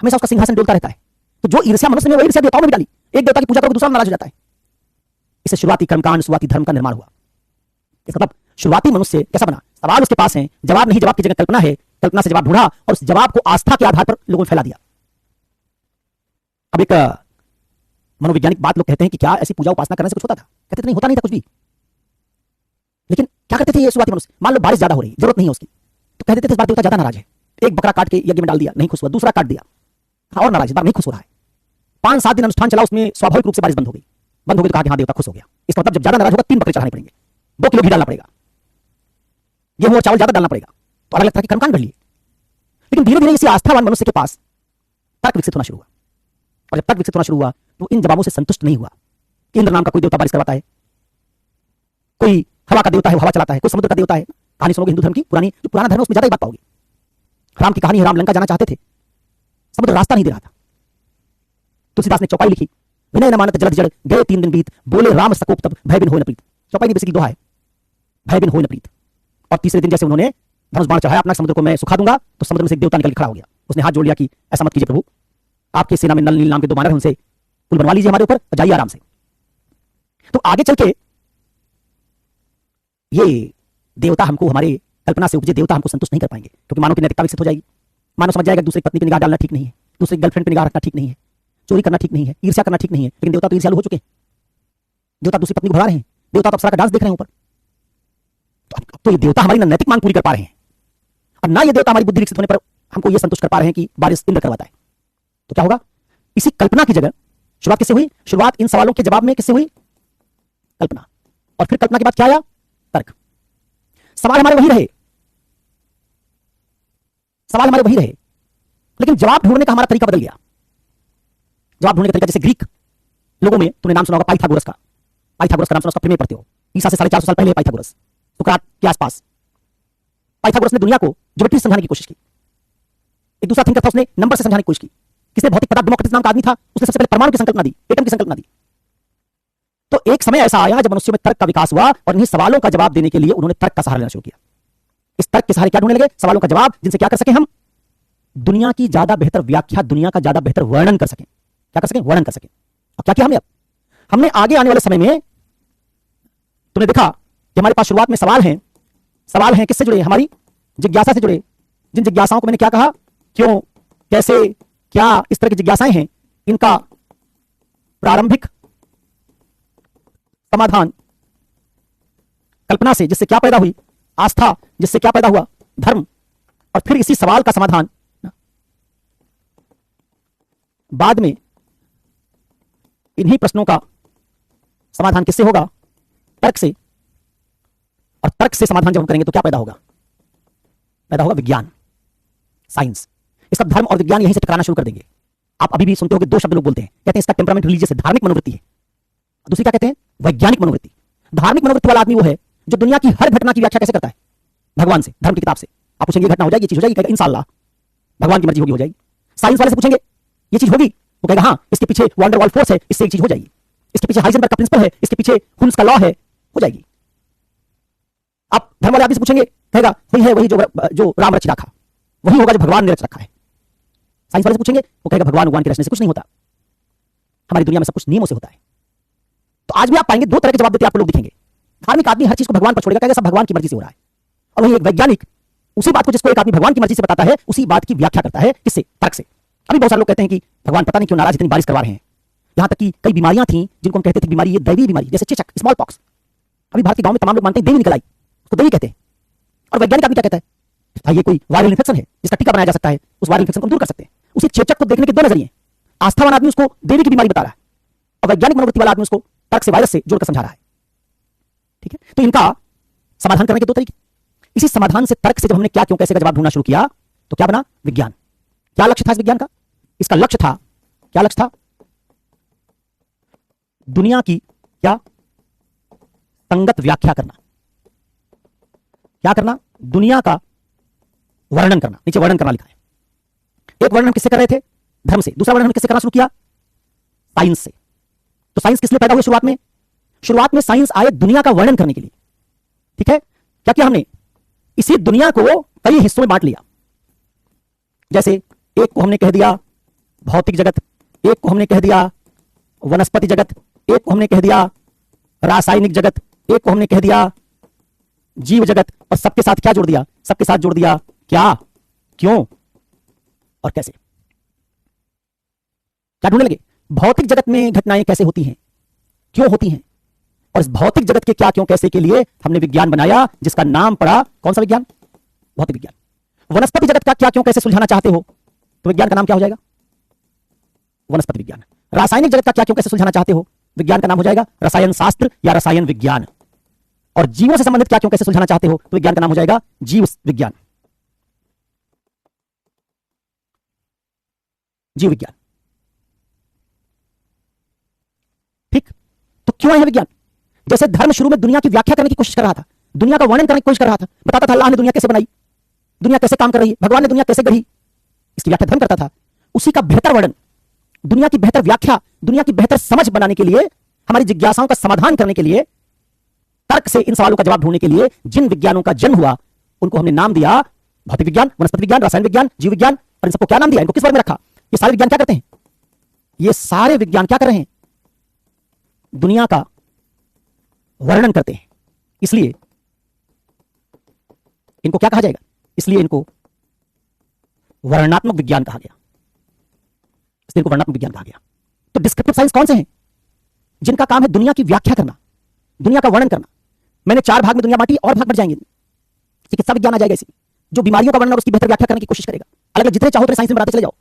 हमेशा उसका सिंहासन डोलता रहता है। तो जो ईर्ष्या मनुष्य में, वही ईर्ष्या देवताओं में भी डाली। एक देवता की पूजा करो, दूसरा नाराज हो जाता है। इससे शुरुआती कर्मकांड, शुरुआती धर्म का निर्माण हुआ। इसका मतलब शुरुआती मनुष्य कैसा बना? सवाल उसके पास है, जवाब नहीं, जवाब की जगह कल्पना है, कल्पना से जवाब ढूंढा और उस जवाब को आस्था के आधार पर लोगों ने फैला दिया। अब एक मनोवैज्ञानिक बात लोग कहते हैं कि क्या ऐसी पूजा उपासना करने से कुछ होता था? कहते थे नहीं, होता नहीं था कुछ भी। लेकिन क्या करते थे ये शुरुआती मनुष्य? मान लो बारिश ज्यादा हो रही, जरूरत नहीं है उसकी, तो कहते थे इस बार देवता ज्यादा नाराज है, एक बकरा काट के यज्ञ में डाल दिया, नहीं खुश हुआ, दूसरा काट दिया, और नाराज, इस बार नहीं खुश हो रहा है। 5-7 दिन अनुष्ठान चला, उसमें स्वाभाविक रूप से बारिश बंद हो गई। बंद हो गई तो कहा कि हाँ देवता खुश हो गया। इसका मतलब जब ज्यादा नाराज होगा 3 बकरे चढ़ाने पड़ेंगे, 2 किलो घी डालना पड़ेगा, गेहूं और चावल ज्यादा डालना पड़ेगा, तो अलग तरह के कर्मकांड कर लिए। लेकिन धीरे धीरे इसी आस्थावान मनुष्य के पास तर्क विकसित होना शुरू हुआ, और जब तर्क विकसित होना शुरू हुआ तो इन जवाबों से संतुष्ट नहीं हुआ। इंद्र नाम का कोई देवता बारिश करवाता है, कोई हवा का देवता है, वो हवा चलाता है, कोई समुद्र का देवता है। कहानी सुनोगे हिंदू धर्म की पुरानी, जो पुराना धर्म है उसमें ज्यादा ही बात पाओगे। राम की कहानी है, राम लंका जाना चाहते थे, समुद्र रास्ता नहीं दे रहा था। तुलसीदास ने चौपाई लिखी, विनय न मानत जलद जड़, गए 3 दिन बीत, बोले राम सकोप तब भय बिन होय न प्रीत। चौपाई ने बेसिकली दोहा है, भय बिन होय न प्रीत। और तीसरे दिन जैसे उन्होंने धनुष बाण चढ़ाया अपना, समुद्र को मैं सुखा दूंगा, तो समुद्र में से एक देवता निकल के खड़ा हो गया। उसने हाथ जोड़ लिया कि ऐसा मत कीजिए प्रभु, आपकी सेना में नल नील नाम के 2 मानव हैं, उनसे पुल बनवा लीजिए हमारे ऊपर और जाइए आराम से। तो आगे चल के ये देवता हमको, हमारे कल्पना से उपजे देवता हमको संतुष्ट नहीं कर पाएंगे, क्योंकि मानव की नैतिकता विकसित हो जाएगी। मानव समझ जाएगा दूसरी पत्नी पर निगाह डालना ठीक नहीं है, दूसरी गर्लफ्रेंड पर निगाह रखना ठीक नहीं है, चोरी करना ठीक नहीं है, ईर्ष्या करना ठीक नहीं है। लेकिन देवता तो ईर्ष्यालु हो चुके हैं, देवता दूसरी पत्नी को भगा रहे हैं, देवता तो अप्सरा का डांस देख रहे हैं ऊपर। तो अब तो ये देवता हमारी नैतिक मांग पूरी कर पा रहे हैं, और ना ये देवता हमारी बुद्धि विकसित होने पर हमको ये संतुष्ट कर पा रहे हैं कि बारिश इंद्र करवाता है। तो क्या होगा? इसी कल्पना की जगह शुरुआत किससे हुई? शुरुआत इन सवालों के जवाब में किससे हुई? कल्पना। और फिर कल्पना के बाद क्या आया? तर्क। सवाल हमारे वही रहे, सवाल हमारे वही रहे, लेकिन जवाब ढूंढने का हमारा तरीका बदल गया। जवाब ढूंढने का तरीका, जैसे ग्रीक लोगों में तुमने नाम सुना होगा पाइथागोरस का। पाइथागोरस का नाम सुना, उसका प्रमेय पढ़ते हो। ईसा से 450 साल पहले पाइथागोरस, सुकरात के आसपास। पाइथागोरस ने दुनिया को ज्योमेट्री समझाने की कोशिश की। एक दूसरा थिंकर था, उसने नंबर से समझाने की कोशिश की। किसने? भौतिक पदार्थ डेमोक्रिटस नाम का आदमी था, उसने सबसे पहले परमाणु की संकल्पना दी, एटम की संकल्पना दी। तो एक समय ऐसा आया जब मनुष्य में तर्क का विकास हुआ और इन्हीं सवालों का जवाब देने के लिए उन्होंने तर्क का सहारा लेना शुरू किया। इस तर्क के सहारे क्या ढूंढने लगे? सवालों का जवाब, जिनसे क्या कर सके हम? दुनिया की ज्यादा बेहतर व्याख्या, दुनिया का ज्यादा बेहतर वर्णन कर सकें। क्या कर सकें? वर्णन कर सकें। अब क्या किया हमने? अब हमने आगे आने वाले समय में तुमने देखा कि हमारे पास शुरुआत में सवाल हैं। सवाल हैं किससे जुड़े? हमारी जिज्ञासा से जुड़े। जिन जिज्ञासाओं को मैंने क्या कहा? क्यों, कैसे, क्या, इस तरह की जिज्ञासाएं हैं। इनका प्रारंभिक समाधान कल्पना से, जिससे क्या पैदा हुई? आस्था, जिससे क्या पैदा हुआ? धर्म। और फिर इसी सवाल का समाधान बाद में इन्हीं प्रश्नों का समाधान किससे होगा? तर्क से। और तर्क से समाधान जब हम करेंगे तो क्या पैदा होगा? पैदा होगा विज्ञान, साइंस। इसका धर्म और विज्ञान यहीं से टकराना शुरू कर देंगे। आप अभी भी सुनते हो कि 2 शब्द लोग बोलते हैं, कहते हैं इसका टेम्परामेंट रिलीजियस है, धार्मिक मनोवृत्ति है। दूसरी क्या कहते हैं? वैज्ञानिक मनोवृत्ति। धार्मिक मनोवृत्ति वाला आदमी वो है जो दुनिया की हर घटना की व्याख्या कैसे करता है? भगवान से, धर्म की किताब से। आप पूछेंगे ये घटना हो जाएगी, ये चीज हो जाएगी, कहेगा इंशाअल्लाह भगवान की मर्जी होगी, हो जाएगी। साइंस वाले से पूछेंगे ये चीज होगी, वो कहेगा हाँ, इसके पीछे वंडरवॉल फोर्स है, इससे एक चीज हो जाएगी। इसके पीछे हाइजेनबर्ग का प्रिंसिपल है, इसके पीछे हुल्स का लॉ है, हो जाएगी। आप धर्म वाले आदमी से पूछेंगे, कहेगा वही है, वही जो राम रच रखा, वही होगा जो भगवान ने रच रखा है। साइंस वाले से पूछेंगे, वो कहेगा भगवान के रचने से कुछ नहीं होता, हमारी दुनिया में सब कुछ नियमों से होता है। तो आज भी आप पाएंगे 2 तरह के जवाब देते आपको लोग दिखेंगे। धार्मिक आदमी हर चीज को भगवान पर छोड़ेगा, कहेगा सब भगवान की मर्जी से हो रहा है। और वही एक वैज्ञानिक उसी बात को, जिसको एक आदमी भगवान की मर्जी से बताता है, उसी बात की व्याख्या करता है। किससे? तर्क से। अभी बहुत सारे लोग कहते हैं कि भगवान पता नहीं क्यों नाराज, इतनी बारिश करवा रहे हैं। यहां तक कि कई बीमारियां थी जिनको हम कहते थे बीमारी, ये दैवीय बीमारी, जैसे चेचक, स्मॉल पॉक्स। अभी भारत के गांव में तमाम लोग मानते हैं देवी निकल आई, उसको देवी कहते हैं। और वैज्ञानिक आदमी क्या कहता है? ये कोई वायरल इन्फेक्शन है जिसका टीका बनाया जा सकता है, उस वायरल इन्फेक्शन को दूर कर सकते हैं। उसी चेचक को देखने के 2 नजरिए। आस्थावान आदमी उसको देवी की बीमारी बता रहा है, और वैज्ञानिक मनोवृत्ति वाला आदमी उसको तर्क से, वायरस से जोड़कर समझा रहा है। ठीक है, तो इनका समाधान करने के 2 तरीके। इसी समाधान से तर्क से जब हमने क्या, क्यों, कैसे का जवाब ढूंढना शुरू किया तो क्या बना? विज्ञान। क्या लक्ष्य था इस विज्ञान का? इसका लक्ष्य था, क्या लक्ष्य था? दुनिया की क्या संगत व्याख्या करना। क्या करना? दुनिया का वर्णन करना। नीचे वर्णन करना लिखा है। एक वर्णन किससे कर रहे थे? धर्म से। दूसरा वर्णन किससे करना शुरू किया? साइंस से। तो साइंस किस लिए पैदा हुई शुरुआत में? शुरुआत में साइंस आए दुनिया का वर्णन करने के लिए। ठीक है, क्या किया हमने? इसी दुनिया को कई हिस्सों में बांट लिया। जैसे एक को हमने कह दिया भौतिक जगत, एक को हमने कह दिया वनस्पति जगत, एक को हमने कह दिया रासायनिक जगत, एक को हमने कह दिया जीव जगत, और सबके साथ क्या जोड़ दिया? सबके साथ जोड़ दिया क्या, क्यों और कैसे। क्या ढूंढने लगे? भौतिक जगत में घटनाएं कैसे होती हैं, क्यों होती हैं, और इस भौतिक जगत के क्या, क्यों, कैसे के लिए हमने विज्ञान बनाया, जिसका नाम पड़ा कौन सा विज्ञान? भौतिक विज्ञान। वनस्पति जगत का क्या, क्यों, कैसे सुलझाना चाहते हो तो विज्ञान का नाम क्या हो जाएगा? वनस्पति विज्ञान। रासायनिक जगत का क्या, क्यों, कैसे सुलझाना चाहते हो, विज्ञान का नाम हो जाएगा रसायन शास्त्र या रसायन विज्ञान। और जीवों से संबंधित क्या, क्यों, कैसे सुलझाना चाहते हो तो विज्ञान का नाम हो जाएगा जीव विज्ञान, जीव विज्ञान। ठीक, तो क्यों है विज्ञान? जैसे धर्म शुरू में दुनिया की व्याख्या करने की कोशिश कर रहा था, दुनिया का वर्णन करने की कोशिश कर रहा था, बताता था अल्लाह ने दुनिया कैसे बनाई, दुनिया कैसे काम कर रही है, भगवान ने दुनिया कैसे गढ़ी, इसकी व्याख्या धर्म करता था। उसी का बेहतर वर्णन, दुनिया की बेहतर व्याख्या, दुनिया की बेहतर समझ बनाने के लिए, हमारी जिज्ञासाओं का समाधान करने के लिए, तर्क से इन सवालों का जवाब ढूंढने के लिए जिन विज्ञानों का जन्म हुआ उनको हमने नाम दिया भौतिक विज्ञान, वनस्पति विज्ञान, रसायन विज्ञान, जीव विज्ञान। और इन सबको क्या नाम दिया, इनको किस वर्ग में रखा? ये सारे विज्ञान क्या करते हैं? ये सारे विज्ञान क्या कर रहे हैं? दुनिया का वर्णन करते हैं। इसलिए इनको क्या कहा जाएगा? इसलिए इनको वर्णनात्मक विज्ञान कहा गया। इसलिए इनको वर्णनात्मक विज्ञान कहा गया। तो डिस्क्रिप्टिव साइंस कौन से हैं? जिनका काम है दुनिया की व्याख्या करना, दुनिया का वर्णन करना। मैंने 4 भाग में दुनिया बांटी और भाग बढ़ जाएंगे। चिकित्सा विज्ञान आ जाएगा इसी, जो बीमारियों का वर्णन और उसकी बेहतर व्याख्या करने की कोशिश करेगा। अलग अलग जितने चाहो उतने साइंस में बनाते चले जाओ।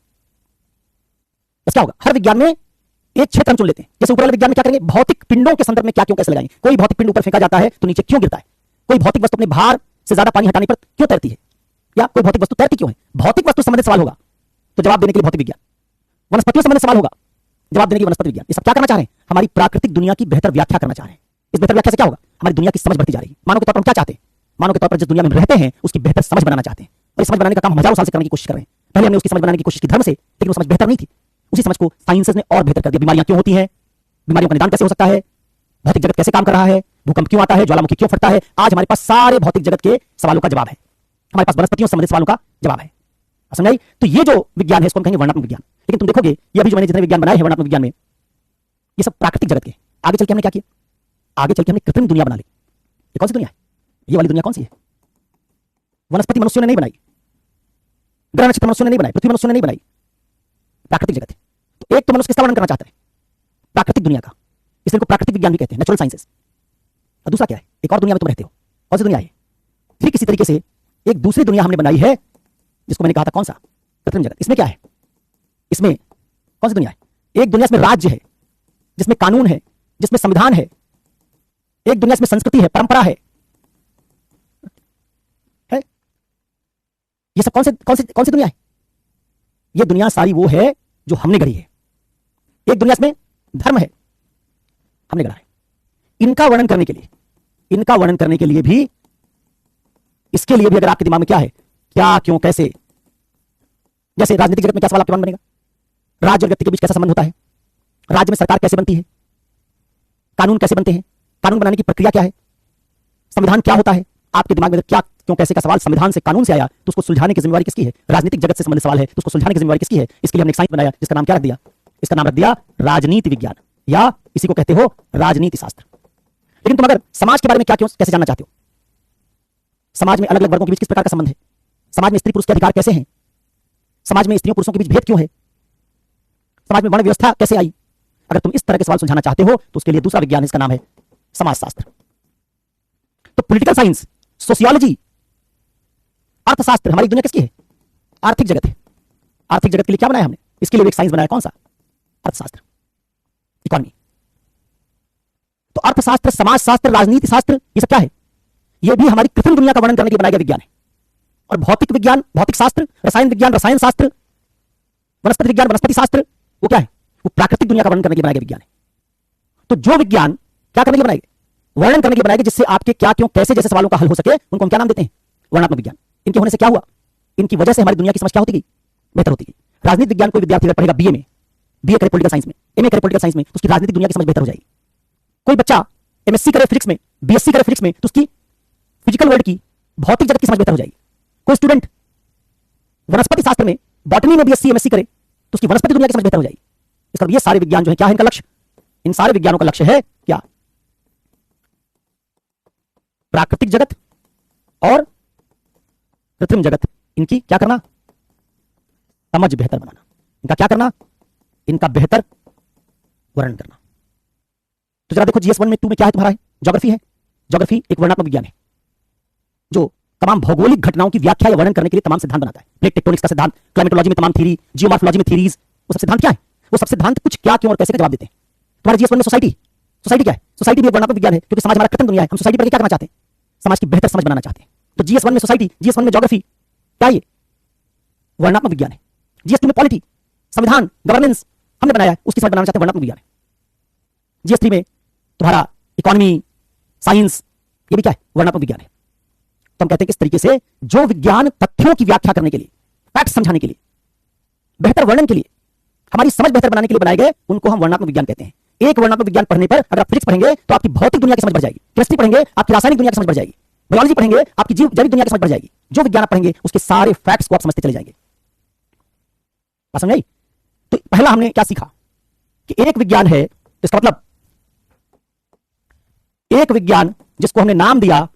बस क्या होगा, हर विज्ञान में एक क्षेत्र हम चुन लेते हैं। जैसे ऊपर वाले विज्ञान में क्या करेंगे, भौतिक पिंडों के संदर्भ में क्या क्यों कैसे लगाएंगे। कोई भौतिक पिंड ऊपर फेंका जाता है तो नीचे क्यों गिरता है, कोई भौतिक वस्तु अपने भार से ज्यादा पानी हटाने पर क्यों तैरती है, या कोई भौतिक वस्तु तैरती क्यों है। भौतिक वस्तु संबंधित सवाल होगा तो जवाब देने के लिए भौतिक विज्ञान। वनस्पतियों संबंधित सवाल होगा, जवाब देने के लिए वनस्पति विज्ञान। ये सब क्या करना चाह रहे हैं? हमारी प्राकृतिक दुनिया की बेहतर व्याख्या करना चाह रहे हैं। इस बेहतर व्याख्या से क्या होगा, हमारी दुनिया की समझ बढ़ती जा रही है। मानव के तौर पर हम क्या चाहते हैं? मानव के तौर पर जिस दुनिया में रहते हैं उसकी बेहतर समझ बनाना चाहते हैं। और इस समझ बनाने का काम हजारों साल से करने की कोशिश कर रहे हैं। पहले हमने उसकी समझ बनाने की कोशिश की धर्म से, लेकिन वो समझ बेहतर नहीं थी। उसी समझ को साइंसेस ने और बेहतर कर दिया। बीमारियां क्यों होती हैं, बीमारियों का निदान कैसे हो सकता है, भौतिक जगत कैसे काम कर रहा है, भूकंप क्यों आता है, ज्वालामुखी क्यों फटता है। आज हमारे पास सारे भौतिक जगत के सवालों का जवाब है। हमारे पास वनस्पतियों से संबंधित सवालों का जवाब है। समझ आई? तो ये जो विज्ञान है इसको हम कहेंगे वर्णनात्मक विज्ञान। लेकिन तुम देखोगे ये अभी जो मैंने जितने विज्ञान बनाए हैं वर्णनात्मक विज्ञान में, ये सब प्राकृतिक जगत के। आगे चल के हमने क्या किया, आगे चल के हमने कृत्रिम दुनिया बना ली। ये कौन सी दुनिया है? ये वाली दुनिया कौन सी है? वनस्पति मनुष्यों ने नहीं बनाई, ग्रह नक्षत्र मनुष्यों ने नहीं बनाई, पृथ्वी मनुष्यों ने नहीं बनाई, प्राकृतिक जगत है। तो एक तो मनुष्य किसका वर्णन करना चाहता है? प्राकृतिक दुनिया का। इसलिए इनको प्राकृतिक विज्ञान भी कहते हैं, नेचुरल साइंसेस। और दूसरा क्या है, एक और दुनिया में तुम रहते हो। कौन सी दुनिया है? ठीक इसी तरीके से एक दूसरी दुनिया हमने बनाई है जिसको मैंने कहा था कौन सा, कृत्रिम जगत। इसमें क्या है, इसमें कौन सी दुनिया है? एक दुनिया इसमें राज्य है, जिसमें कानून है, जिसमें संविधान है। एक दुनिया इसमें संस्कृति है, परंपरा है। ये सब कौन सी दुनिया है? ये दुनिया सारी वो है जो हमने गढ़ी है। एक दुनिया इसमें धर्म है, हमने गढ़ा है। इनका वर्णन करने के लिए भी इसके लिए भी अगर आपके दिमाग में क्या है, क्या क्यों कैसे, जैसे राजनीतिक जगत में क्या सवाल आपके मन बनेगा, राज्य और व्यक्ति के बीच कैसा संबंध होता है, राज्य में सरकार कैसे बनती है, कानून कैसे बनते हैं, कानून बनाने की प्रक्रिया क्या है, संविधान क्या होता है। आपके दिमाग में क्या क्यों कैसे का सवाल संविधान से कानून से आया तो उसको सुलझाने की जिम्मेवारी किसकी है? राजनीतिक जगत से संबंधित सवाल है तो उसको सुलझाने की जिम्मेवारी किसकी है? इसके लिए हमने एक साइंस बनाया जिसका नाम क्या रख दिया? इसका नाम रख दिया राजनीति विज्ञान, या इसी को कहते हो राजनीति शास्त्र। लेकिन तुम अगर समाज के बारे में क्या क्यों कैसे जानना चाहते हो, समाज में अलग अलग वर्गों के बीच किस प्रकार का संबंध है, समाज में स्त्री पुरुष के अधिकार कैसे हैं, समाज में स्त्रियों पुरुषों के बीच भेद क्यों है, समाज में वर्ण व्यवस्था कैसे आई, अगर तुम इस तरह के सवाल सुलझाना चाहते हो तो उसके लिए दूसरा विज्ञान है, इसका नाम है समाजशास्त्र। तो पॉलिटिकल साइंस, सोशियोलॉजी, अर्थशास्त्र, हमारी दुनिया किसकी है? आर्थिक जगत है। आर्थिक जगत के लिए क्या बनाया हमने? इसके लिए एक साइंस बनाया, कौन सा? अर्थशास्त्र, इकोनॉमी। तो अर्थशास्त्र, समाजशास्त्र, राजनीति शास्त्र, ये सब क्या है? ये भी हमारी कृत्रिम दुनिया का वर्णन करने के लिए बनाया गया विज्ञान है। और भौतिक विज्ञान, भौतिक शास्त्र, रसायन विज्ञान, रसायन शास्त्र, वनस्पति विज्ञान, वनस्पति शास्त्र, वो क्या है? वो प्राकृतिक दुनिया का वर्णन करने के लिए बनाया गया विज्ञान है। तो जो विज्ञान क्या करने के लिए बनाए गए? वर्णन करने के लिए बनाए गए, जिससे आपके क्या क्यों कैसे जैसे सवालों का हल हो सके, उनको हम क्या नाम देते हैं? वर्णनात्मक विज्ञान। इनके होने से क्या हुआ? इनकी वजह से हमारी दुनिया की समझ क्या होती गई? बेहतर होती गई। राजनीतिक विज्ञान कोई विद्यार्थी अगर पढ़ेगा बीए में, बीए करे पॉलिटिकल साइंस में, एमए करे पॉलिटिकल साइंस में, तो उसकी राजनीतिक दुनिया की समझ बेहतर हो जाएगी। कोई बच्चा एमएससी करे फिजिक्स में, बीएससी करे फिजिक्स में, तो उसकी फिजिकल वर्ल्ड की, भौतिक जगत की समझ बेहतर हो जाएगी। कोई स्टूडेंट वनस्पति शास्त्र में, बॉटनी में बीएससी एमएससी करे तो उसकी वनस्पति दुनिया की समझ बेहतर हो जाएगी। इसका ये सारे विज्ञान जो है क्या है इनका लक्ष्य? इन सारे विज्ञानों का लक्ष्य है क्या? प्राकृतिक जगत और कृत्रिम जगत, इनकी क्या करना? समझ बेहतर बनाना। इनका क्या करना? इनका बेहतर वर्णन करना। तो जरा देखो जीएस 1 में 2 में क्या है तुम्हारा? है ज्योग्राफी है। ज्योग्राफी एक वर्णनात्मक विज्ञान है जो तमाम भौगोलिक घटनाओं की व्याख्या या वर्णन करने के लिए तमाम सिद्धांत बनाता है। प्लेट टेक्टोनिक्स का सिद्धांत, क्लाइमेटोलॉजी में तमाम थ्योरी, जियोमॉर्फोलॉजी में थ्योरीज, वो सब सिद्धांत क्या है? वो सब सिद्धांत कुछ क्या क्यों और कैसे का जवाब देते हैं। तुम्हारे जीएस 1 में सोसाइटी, सोसाइटी क्या है? सोसाइटी भी एक वर्णनात्मक विज्ञान है क्योंकि समाज हमारा कृत्रिम दुनिया है। हम सोसाइटी पर क्या करना चाहते हैं? समाज की बेहतर समझ बनाना चाहते हैं। तो जीएस 1 में सोसाइटी, जीएस 1 में ज्योग्राफी, क्या ये वर्णनात्मक विज्ञान है। जीएस 2 में पॉलिटी, संविधान, गवर्नेंस हमने बनाया है, उसकी समझ बनाना चाहते हैं, वर्णनात्मक विज्ञान है। जीएस 3 में तुम्हारा इकोनॉमी, साइंस, ये भी क्या है? वर्णनात्मक विज्ञान है। तो हम कहते हैं कि इस तरीके से जो विज्ञान तथ्यों की व्याख्या करने के लिए, फैक्ट समझाने के लिए, बेहतर वर्णन के लिए, हमारी समझ बेहतर बनाने के लिए बनाए गए, उनको हम वर्णनात्मक विज्ञान कहते हैं। एक वर्णनात्मक विज्ञान पढ़ने पर अगर आप फिजिक्स पढ़ेंगे तो आपकी भौतिक दुनिया की समझ बढ़ जाएगी, केमिस्ट्री पढ़ेंगे आपकी रासायनिक दुनिया की समझ बढ़ जाएगी, बायोलॉजी पढ़ेंगे आपकी जैविक दुनिया की समझ बढ़ जाएगी। जो विज्ञान आप पढ़ेंगे उसके सारे फैक्ट्स को आप समझते चले जाएंगे। बात समझ आई? तो पहला हमने क्या सीखा कि एक विज्ञान है, तो इसका मतलब एक विज्ञान जिसको हमने नाम दिया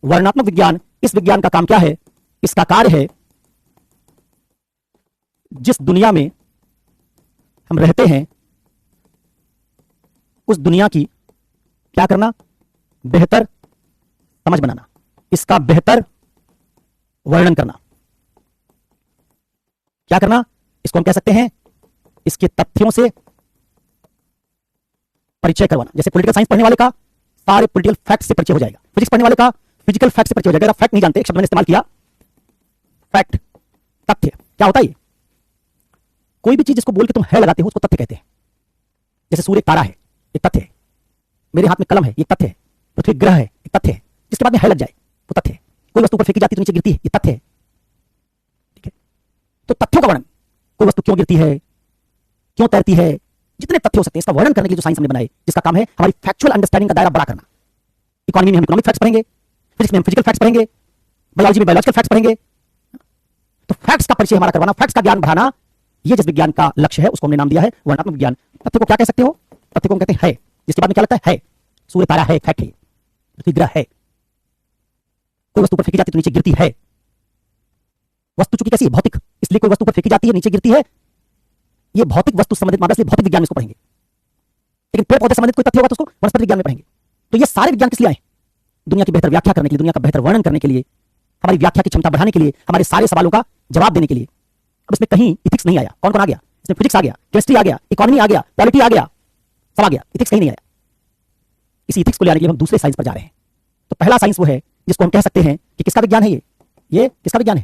वर्णनात्मक विज्ञान, इस विज्ञान का काम क्या है? इसका कार्य है जिस दुनिया में हम रहते हैं उस दुनिया की क्या करना? बेहतर समझ बनाना, इसका बेहतर वर्णन करना। क्या करना? इसको हम कह सकते हैं इसके तथ्यों से परिचय करवाना। जैसे पॉलिटिकल साइंस पढ़ने वाले का सारे पॉलिटिकल फैक्ट से परिचय हो जाएगा, फिजिक्स पढ़ने वाले का फिजिकल फैक्ट से परिचय हो जाएगा। अगर फैक्ट नहीं जानते, एक शब्द मैंने इस्तेमाल किया फैक्ट, तथ्य। क्या होता है ये? कोई भी चीज जिसको बोल के तुम है लगाते हो उसको तथ्य कहते हैं। जैसे सूर्य एक तारा है, एक तथ्य है। मेरे हाथ में कलम है, ये तथ्य है। पृथ्वी ग्रह है, एक तथ्य है। जिसके बाद में है लग जाए वो तथ्य है। कोई वस्तु ऊपर फेंकी जाती है तो नीचे गिरती है, ये तथ्य है। ठीक है, तो तथ्यों का वर्णन, कोई वस्तु क्यों गिरती है, क्यों तैरती है, जितने तथ्य हो सकते हैं इसका वर्णन करने के लिए जो साइंस हमने बनाई, जिसका काम है हमारी फैक्चुअल अंडरस्टैंडिंग का दायरा बड़ा करना। इकोनॉमी में हम इकोनॉमिक फैक्ट्स पढ़ेंगे, फिजिक्स में हम फिजिकल फैक्ट्स पढ़ेंगे, बायोलॉजी में बायोलॉजिकल फैक्ट्स पढ़ेंगे। तो फैक्ट्स का परिचय हमारा करवाना, फैक्ट्स का ज्ञान बढ़ाना, ये जिस विज्ञान का लक्ष्य है उसको हमने नाम दिया है वर्णनात्मक विज्ञान। तथ्य को क्या कह सकते हो? तथ्य को हम कहते हैं है, जिसके बाद में क्या लगता है सूर्य तारा है, फैक्ट है। पृथ्वी ग्रह है, कोई वस्तु पर फेंकी जाती है तो नीचे गिरती है। वस्तु चूंकि कैसी है? भौतिक, इसलिए कोई वस्तु पर फेंकी जाती है नीचे गिरती है। ये भौतिक वस्तु संबंधित मामला, इसलिए भौतिक विज्ञान में इसको पढ़ेंगे। लेकिन पेड़ पौधे संबंधित कोई तथ्य होगा तो उसको वनस्पति विज्ञान में पढ़ेंगे। तो ये सारे विज्ञान किस लिए आए? दुनिया की बेहतर व्याख्या करने के लिए, दुनिया का बेहतर वर्णन करने के लिए, हमारी व्याख्या की क्षमता बढ़ाने के लिए, हमारे सारे सवालों का जवाब देने के लिए। अब इसमें कहीं इथिक्स नहीं आया। कौन कौन आ गया इसमें? फिजिक्स आ गया, केमिस्ट्री आ गया, इकोनॉमी आ गया, पॉलिटी आ गया, सब आ गया, इथिक्स कहीं नहीं आया। इसी इथिक्स को ले आने के लिए हम दूसरे साइंस पर जा रहे हैं। तो पहला साइंस वो है जिसको हम कह सकते हैं कि किसका विज्ञान है ये किसका विज्ञान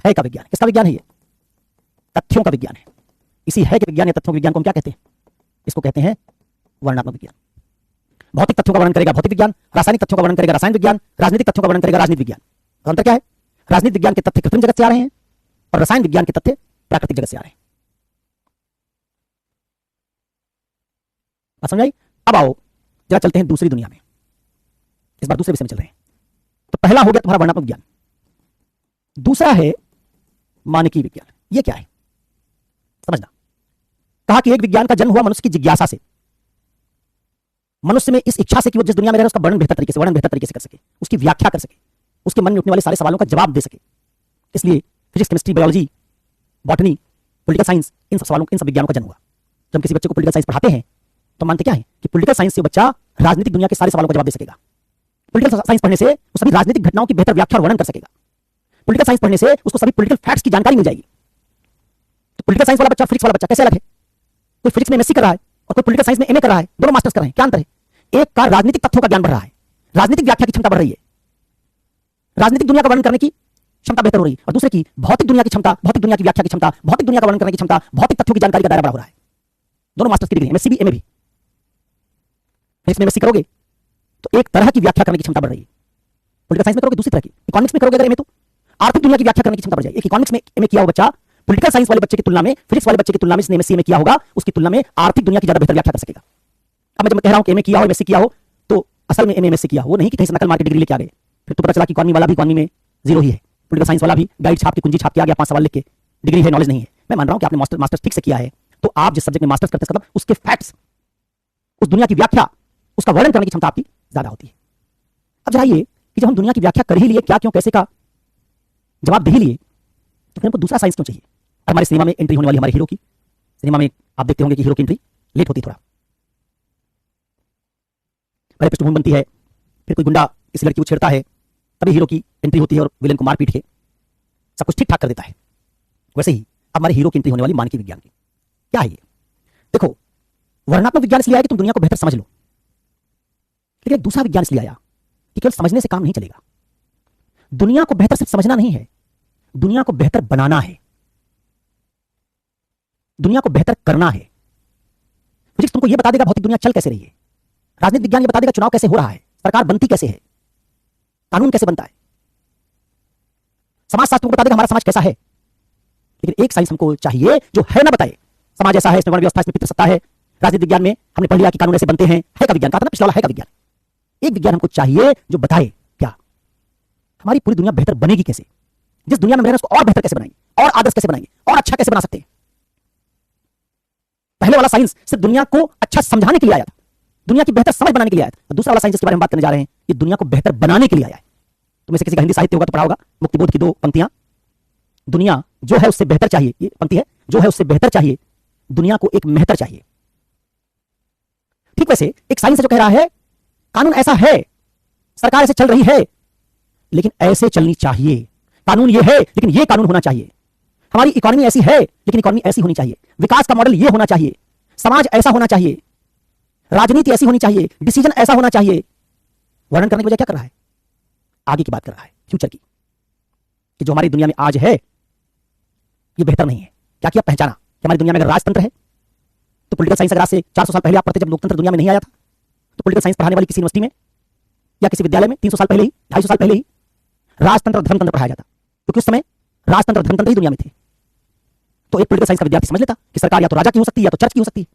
है का विज्ञान। किसका विज्ञान है ये? तथ्यों का विज्ञान है। इसी है के विज्ञान या तथ्यों के विज्ञान को हम क्या कहते हैं? इसको कहते हैं वर्णनात्मक विज्ञान। भौतिक तथ्यों का वर्णन करेगा भौतिक विज्ञान, रासायनिक तथ्यों का वर्णन करेगा रासायनिक विज्ञान, राजनीतिक तथ्यों का वर्णन करेगा राजनीतिक विज्ञान। तो अंतर क्या है? राजनीतिक विज्ञान के तथ्य कृत्रिम जगत से आ रहे हैं और रसायन विज्ञान के तथ्य प्राकृतिक जगत से आ रहे हैं। बात समझ आई? अब आओ जरा चलते हैं दूसरी दुनिया में। इस बार दूसरे विषय में चल रहे हैं। तो पहला हो गया तुम्हारा वर्णनात्मक विज्ञान, दूसरा है मानकीय विज्ञान। यह क्या है समझना। कहा कि एक विज्ञान का जन्म हुआ मनुष्य की जिज्ञासा से, मनुष्य में इस इच्छा से कि वो जिस दुनिया में रहे उसका वर्णन बेहतर तरीके से कर सके, उसकी व्याख्या कर सके, उसके मन में उठने वाले सारे सवालों का जवाब दे सके। इसलिए physics, chemistry, biology, botany, political science, इन सब सवालों, इन सब विज्ञानों का जन्म हुआ। जब हम किसी बच्चे को पॉलिटिकल साइंस पढ़ाते हैं तो मानते क्या है कि पॉलिटिकल साइंस से बच्चा राजनीतिक दुनिया के सारे सवालों का जवाब दे सकेगा। पॉलिटिकल साइंस पढ़ने से वो सभी राजनीतिक घटनाओं की बेहतर व्याख्या और वर्णन कर सकेगा। पॉलिटिकल साइंस पढ़ने से उसको सभी पॉलिटिकल फैक्ट्स की जानकारी मिल जाएगी। तो पॉलिटिकल साइंस वाला बच्चा, फिजिक्स वाला बच्चा कैसे अलग है? कोई फिजिक्स में एमएससी कर रहा है और कोई पॉलिटिकल साइंस में एमए कर रहा है, दोनों मास्टर्स कर रहे हैं। क्या अंतर है? एक का राजनीतिक तथ्यों का ज्ञान बढ़ रहा है, राजनीतिक व्याख्या की क्षमता बढ़ रही है, राजनीतिक दुनिया का वर्णन करने की क्षमता बेहतर हो रही है, और दूसरे की भौतिक दुनिया की क्षमता, भौतिक दुनिया की व्याख्या की क्षमता, भौतिक दुनिया का वर्णन करने की क्षमता, भौतिक तथ्यों की जानकारी का दायरा बढ़ा हो रहा है। दोनों मास्टर्स की डिग्री, एमएससी भी एमए भी। फिजिक्स में एमएससी करोगे तो एक तरह की व्याख्या करने की क्षमता बढ़ रही है, पॉलिटिकल साइंस में करोगे दूसरी तरह की, इकोनॉमिक्स में करोगे अगर एमए तो आर्थिक दुनिया की व्याख्या करने की क्षमता बढ़ जाएगी। एक इकोनॉमिक्स में एमए किया हुआ बच्चा पॉलिटिकल साइंस वाले बच्चे की तुलना में, फिजिक्स वाले बच्चे की तुलना में, जिसने एमएससी में किया होगा उसकी तुलना में आर्थिक दुनिया की ज्यादा बेहतर व्याख्या कर सकेगा। अब मैं जब कह रहा हूं कि एमए किया हो, एमएससी किया हो, तो असल में एमए एमएससी किया हो, वो नहीं कि कहीं से नकल मार के डिग्री लेके आ गए। फिर तो पता चला कि इकोनॉमी वाला भी इकोनॉमी में जीरो ही है, पॉलिटिकल साइंस वाला भी गाइड छाप के, कुंजी छाप के आ गया, 5 सवाल लिख के, डिग्री है, नॉलेज नहीं है। मैं मान रहा हूं कि आपने मास्टर्स ठीक से किया है, तो आप जिस सब्जेक्ट में मास्टर्स करते हैं उसके फैक्ट्स, उस दुनिया की व्याख्या, उसका वर्णन करने की क्षमता आपकी ज्यादा होती है। अब जरा ये कि जब हम दुनिया की व्याख्या कर ही लिए, क्या क्यों कैसे का जवाब दे ही लिए, तो फिर हमको दूसरा साइंस क्यों चाहिए? और हमारे सिनेमा में एंट्री होने वाली हमारे हीरो की, सिनेमा में आप देखते होंगे कि हीरो की एंट्री लेट होती है थोड़ा। पहले पृष्ठभूमि बनती है, फिर कोई गुंडा इस लड़की को छेड़ता है, तभी हीरो की एंट्री होती है और विलेन को मार पीट के सब कुछ ठीक ठाक कर देता है। वैसे ही अब हमारे हीरो की एंट्री होने वाली मानकीय विज्ञान की। क्या है ये? देखो, वर्णनात्मक विज्ञान इसलिए आया कि तुम दुनिया को बेहतर समझ लो, लेकिन एक दूसरा विज्ञान इसलिए आया कि केवल समझने से काम नहीं चलेगा। दुनिया को बेहतर सिर्फ समझना नहीं है, दुनिया को बेहतर बनाना है, दुनिया को बेहतर करना है। फिजिक्स तुमको यह बता देगा भौतिक दुनिया चल कैसे रही है, राजनीतिक विज्ञान यह बता देगा चुनाव कैसे हो रहा है, सरकार बनती कैसे है, कानून कैसे बनता है, समाज शास्त्र को बता देगा हमारा समाज कैसा है। लेकिन एक साइंस हमको चाहिए जो है ना बताए, समाज ऐसा है, इसमें वर्ण व्यवस्था, इसमें पितृसत्ता है। राजनीतिक विज्ञान में हमने पढ़ लिया कि कानून ऐसे बनते हैं, है का विज्ञान कहा था ना पिछला वाला, है का विज्ञान। एक विज्ञान हमको चाहिए जो बताए क्या हमारी पूरी दुनिया बेहतर बनेगी कैसे, जिस दुनिया में रह रहे हैं उसको और बेहतर कैसे बनाएंगे, और आदर्श कैसे बनाएंगे और अच्छा कैसे बना सकते हैं। पहले वाला साइंस सिर्फ दुनिया को अच्छा समझाने के लिए आया था, दुनिया की बेहतर समझ बनाने के लिए आया था। और दूसरा वाला साइंस जिसके बारे में बात करने जा रहे हैं, ये दुनिया को बेहतर बनाने के लिए आया है। तुम्हें से किसी का हिंदी साहित्य होगा तो पढ़ा होगा, मुक्तिबोध की 2 पंक्तियां, दुनिया जो है उससे बेहतर चाहिए, ये पंक्ति है, जो है उससे बेहतर चाहिए, दुनिया को एक बेहतर चाहिए। ठीक वैसे एक साइंस जो कह रहा है कानून ऐसा है, सरकार ऐसे चल रही है, लेकिन ऐसे चलनी चाहिए। कानून ये है लेकिन ये कानून होना चाहिए। हमारी इकोनॉमी ऐसी है लेकिन इकोनॉमी ऐसी होनी चाहिए। विकास का मॉडल ये होना चाहिए, समाज ऐसा होना चाहिए, राजनीति ऐसी होनी चाहिए, डिसीजन ऐसा होना चाहिए। वर्णन करने की वजह क्या कर रहा है? आगे की बात कर रहा है, फ्यूचर की, कि जो हमारी दुनिया में आज है ये बेहतर नहीं है। क्या किया? पहचाना कि हमारी दुनिया में अगर राजतंत्र है तो पॉलिटिकल साइंस अगर आज से 400 साल पहले आप पढ़ते, जब लोकतंत्र दुनिया में नहीं आया था, तो पॉलिटिकल साइंस पढ़ाने वाली किसी यूनिवर्सिटी में या किसी विद्यालय में 300 साल पहले ही, 250 साल पहले ही राजतंत्र और धर्मतंत्र पढ़ाया जाता, क्योंकि उस समय राजतंत्र और धर्मतंत्र ही दुनिया में थे। तो एक पॉलिटिकल साइंस का विद्यार्थी समझ लेता कि सरकार या तो राजा की हो सकती है या तो चर्च की हो सकती है,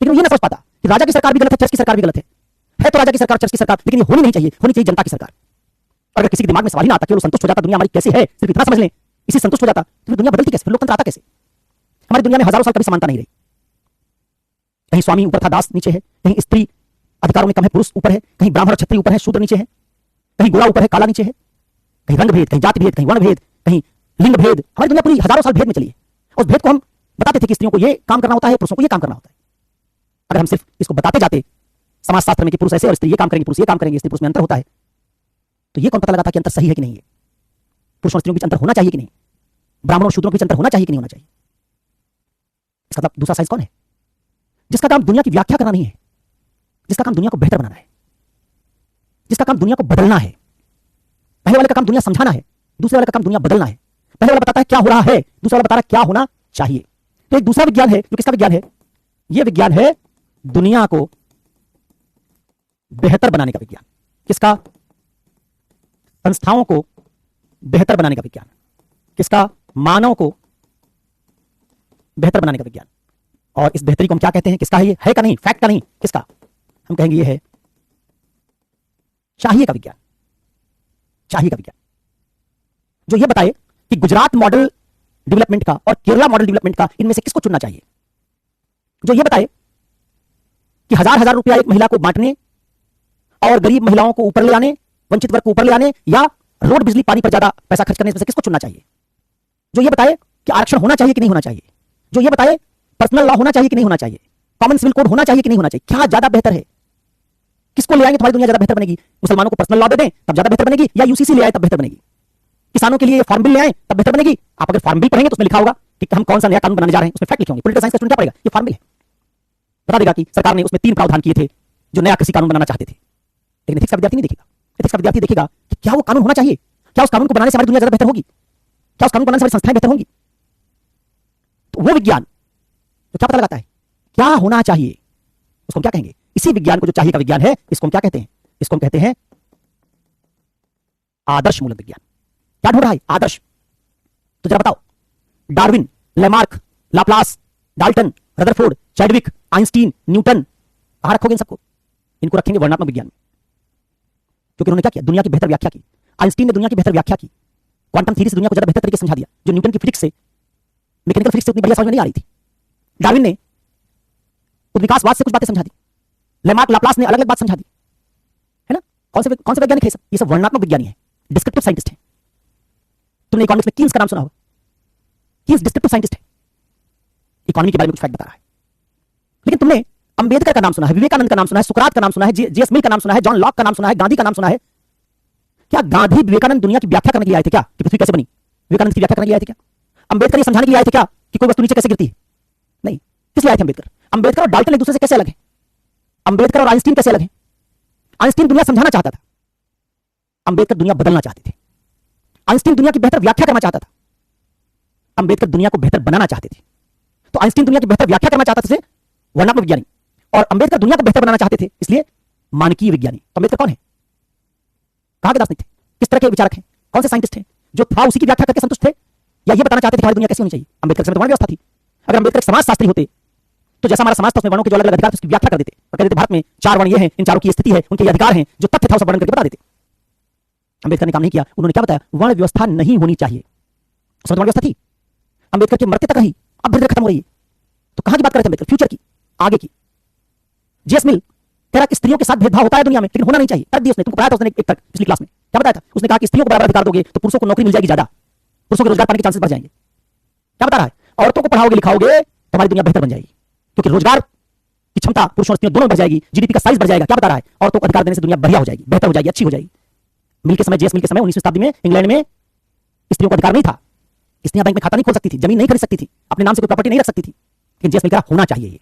लेकिन वो ये ना समझ पाता कि राजा की सरकार भी गलत है, चर्च की सरकार भी गलत है तो राजा की सरकार, चर्च की सरकार, लेकिन ये होनी नहीं चाहिए, होनी चाहिए जनता की सरकार। और अगर किसी के दिमाग में सवाल ही ना आता, केवल संतुष्ट हो जाता दुनिया हमारी कैसे है, सिर्फ इतना समझ लें, इसी संतुष्ट हो जाता, तो फिर दुनिया बदलती कैसे, फिर लोकतंत्र आता कैसे? हमारी दुनिया में हजारों साल कभी समानता नहीं रही। कहीं स्वामी ऊपर था, दास नीचे है, कहीं स्त्री अधिकारों में कम है, पुरुष ऊपर है, कहीं ब्राह्मण और क्षत्रिय ऊपर है, शूद्र नीचे है, कहीं गोरा ऊपर है, काला नीचे है, कहीं रंग भेद, कहीं जाति भेद, कहीं वर्ण भेद, कहीं लिंग भेद। हमारी दुनिया पूरी हजारों साल भेद में चली है। उस भेद को हम बताते थे कि स्त्रियों को ये काम करना होता है, पुरुषों को ये काम करना होता है। अगर हम सिर्फ इसको बताते जाते समाज शास्त्र में कि पुरुष ऐसे और स्त्री ये काम करेंगे, पुरुष ये काम करेंगे, स्त्री पुरुष में अंतर होता है, तो ये कौन पता लगाता कि अंतर सही है कि नहीं है, पुरुषों और स्त्रियों के बीच अंतर होना चाहिए कि नहीं, ब्राह्मणों और शूद्रों के बीच अंतर होना चाहिए कि नहीं होना चाहिए। इसका मतलब दूसरा साइंस कौन है? जिसका काम दुनिया की व्याख्या करना नहीं है, जिसका काम दुनिया को बेहतर बनाना है, जिसका काम दुनिया को बदलना है। पहले वाले का काम दुनिया समझाना है, दूसरे वाले का काम दुनिया बदलना है। पहले वाला बताता है क्या हो रहा है, दूसरा वाला बता रहा है क्या होना चाहिए। तो एक दूसरा विज्ञान है जो किसका विज्ञान है? यह विज्ञान है दुनिया को बेहतर बनाने का विज्ञान। किसका? संस्थाओं को बेहतर बनाने का विज्ञान। किसका? मानव को बेहतर बनाने का विज्ञान। और इस बेहतरी को हम क्या कहते हैं? किसका है ये? है का नहीं, फैक्ट का नहीं, किसका? हम कहेंगे ये है चाहिए का विज्ञान। चाहिए का विज्ञान जो ये बताए कि गुजरात मॉडल डेवलपमेंट का और केरला मॉडल डेवलपमेंट का इनमें से किसको चुनना चाहिए। जो ये बताए कि हजार हजार रुपया एक महिला को बांटने और गरीब महिलाओं को ऊपर ले आने, वंचित वर्ग को ऊपर ले आने, या रोड बिजली पानी पर ज्यादा पैसा खर्च करने से किसको चुनना चाहिए। जो ये बताए कि आरक्षण होना चाहिए कि नहीं होना चाहिए। जो ये बताए पर्सनल लॉ होना चाहिए कि नहीं होना चाहिए, कॉमन सिविल कोड होना चाहिए कि नहीं होना चाहिए। क्या ज्यादा बेहतर है? किसको ले आएंगे तुम्हारी दुनिया ज्यादा बेहतर बनेगी? मुसलमानों को पर्सनल लॉ दे दें तब ज्यादा बेहतर बनेगी, या यूसीसी ले आए तब बेहतर बनेगी? किसानों के लिए फार्म बिल ले आए तब बेहतर बनेगी? आप अगर फार्म बिल पढ़ेंगे तो उसमें लिखा होगा कि हम कौन सा नया कानून बनाने जा रहे हैं, उसमें फैक्ट लिखे होंगे। पॉलिटिकल साइंस का स्टूडेंट क्या पढ़ेगा? ये फार्म बिल है, बता देगा कि सरकार ने उसमें 3 प्रावधान किए थे जो नया कृषि कानून बनाना चाहते थे। लेकिन एथिक्स का विद्यार्थी नहीं देखेगा। एथिक्स का विद्यार्थी देखेगा कि क्या वो कानून होना चाहिए, क्या उस कानून को बनाने से हमारी दुनिया ज्यादा बेहतर होगी, क्या उस कानून को बनाने से हमारी संस्थाएं बेहतर होंगी। तो वो विज्ञान तो क्या पता लगाता है क्या होना चाहिए, उसको हम क्या कहेंगे? इसी विज्ञान को जो चाहिए का विज्ञान है, इसको हम क्या कहते हैं? इसको हम कहते हैं आदर्श मूलक विज्ञान। क्या ढूंढ रहा है? आदर्श। तो जरा बताओ, Darwin, Lamarck, Laplace, Dalton, Rutherford, Chadwick, Einstein, Newton, कहां रखोगे इन सबको? इनको रखेंगे वर्णनात्मक विज्ञान में, क्योंकि उन्होंने क्या किया? दुनिया की बेहतर व्याख्या की। आइंस्टीन ने दुनिया की बेहतर व्याख्या की, क्वांटम थ्योरी से दुनिया को ज्यादा बेहतर तरीके से समझा दिया, जो न्यूटन की फिजिक्स से, मैकेनिकल फिजिक्स से उतनी बढ़िया समझ में नहीं आ रही थी। डार्विन ने उद्विकासवाद से कुछ बातें समझा दी, लेमार्क, लाप्लास ने अलग अलग बात समझा दी, है ना? कौन से वैज्ञानिक है सब? ये सब वर्णनात्मक विज्ञानी है, डिस्क्रिप्टिव साइंटिस्ट है। तुमने इकोनॉमिक्स में कीन्स का नाम सुना होगा। कीन्स डिस्क्रिप्टिव साइंटिस्ट है, इकोनॉमी के बारे में कुछ फैक्ट बता रहा है। लेकिन तुमने अंबेडकर का नाम सुना है, विवेकानंद का नाम सुना है, सुकरात का नाम सुना है, जेएस मिल का नाम सुना है, जॉन लॉक का नाम सुना है, गांधी का नाम सुना है। क्या गांधी विवेकानंद दुनिया की व्याख्या करने के लिए आए थे क्या कि पृथ्वी कैसे बनी? विवेकानंद की व्याख्या करने के लिए आए थे क्या? अंबेडकर ये समझाने के लिए आए थे क्या कि कोई वस्तु नीचे कैसे गिरती है? नहीं। किस लिए आए थे अंबेडकर? अंबेडकर और डाल्टन एक दूसरे से कैसे अलग है? अंबेडकर और आइंस्टीन कैसे अलग है? आइंस्टीन दुनिया समझाना चाहता था, अंबेडकर दुनिया बदलना चाहते थे। आइंस्टीन दुनिया की बेहतर व्याख्या करना चाहता था, अंबेडकर दुनिया को बेहतर बनाना चाहते थे। तो आइंस्टीन दुनिया की बेहतर व्याख्या करना चाहता था, वर्णनात्मक विज्ञानी, और अंबेडकर दुनिया को बेहतर बनाना चाहते थे, इसलिए मानकीय विज्ञानी। तो अंबेडकर कौन है? कहां के दार्शनिक थे? किस तरह के विचारक हैं? कौन से साइंटिस्ट हैं? जो था उसी की व्याख्या करके संतुष्ट थे, या ये बताना चाहते थे हमारी दुनिया कैसी होनी चाहिए? अंबेडकर के समय वर्ण व्यवस्था थी। अगर अंबेडकर समाजशास्त्री होते तो जैसा हमारा समाज था उसमें वर्णों के जो अलग अलग अधिकार थे उसकी व्याख्या कर देते और कहते थे भारत में 4 वर्ण ये हैं, इन चारों की स्थिति है, उनके ये अधिकार हैं, जो तथ्य था उसे वर्णन करके बता देते। अंबेडकर ने काम नहीं किया। उन्होंने क्या बताया? वर्ण व्यवस्था नहीं होनी चाहिए। उसमें वर्ण व्यवस्था थी, अंबेडकर के मरते तक रही, अब धीरे धीरे खत्म हो रही है। तो कहां की बात कर रहे थे अंबेडकर? फ्यूचर की, आगे की। जेएस मिल कह रहा कि स्त्रियों के साथ भेदभाव होता है दुनिया में, लेकिन होना नहीं चाहिए। कर दिया उसने, तुमको बताया था उसने एक तक पिछली क्लास में क्या बताया था उसने? कहा कि स्त्रियों को बराबर अधिकार दोगे तो पुरुषों को नौकरी मिल जाएगी ज्यादा, पुरुषों के रोजगार पाने के चांसेस बढ़ जाएंगे। क्या बता रहा है? औरतों को पढ़ाओगे लिखाओगे तो हमारी दुनिया बेहतर बन जाएगी, क्योंकि रोजगार की क्षमता पुरुषों और स्त्रियों दोनों बढ़ जाएगी, जीडीपी का साइज बढ़ जाएगा। क्या बता रहा है? औरतों को अधिकार देने से दुनिया बढ़िया हो जाएगी, बेहतर हो जाएगी, अच्छी हो जाएगी। मिल के समय, जेएस मिल के समय 19वीं शताब्दी में इंग्लैंड में स्त्रियों का अधिकार नहीं था। स्त्रियां बैंक में खाता नहीं खोल सकती थी, जमीन नहीं खरीद सकती थी, अपने नाम से कोई प्रॉपर्टी नहीं रख सकती थी, लेकिन जेएस मिल का होना चाहिए ये।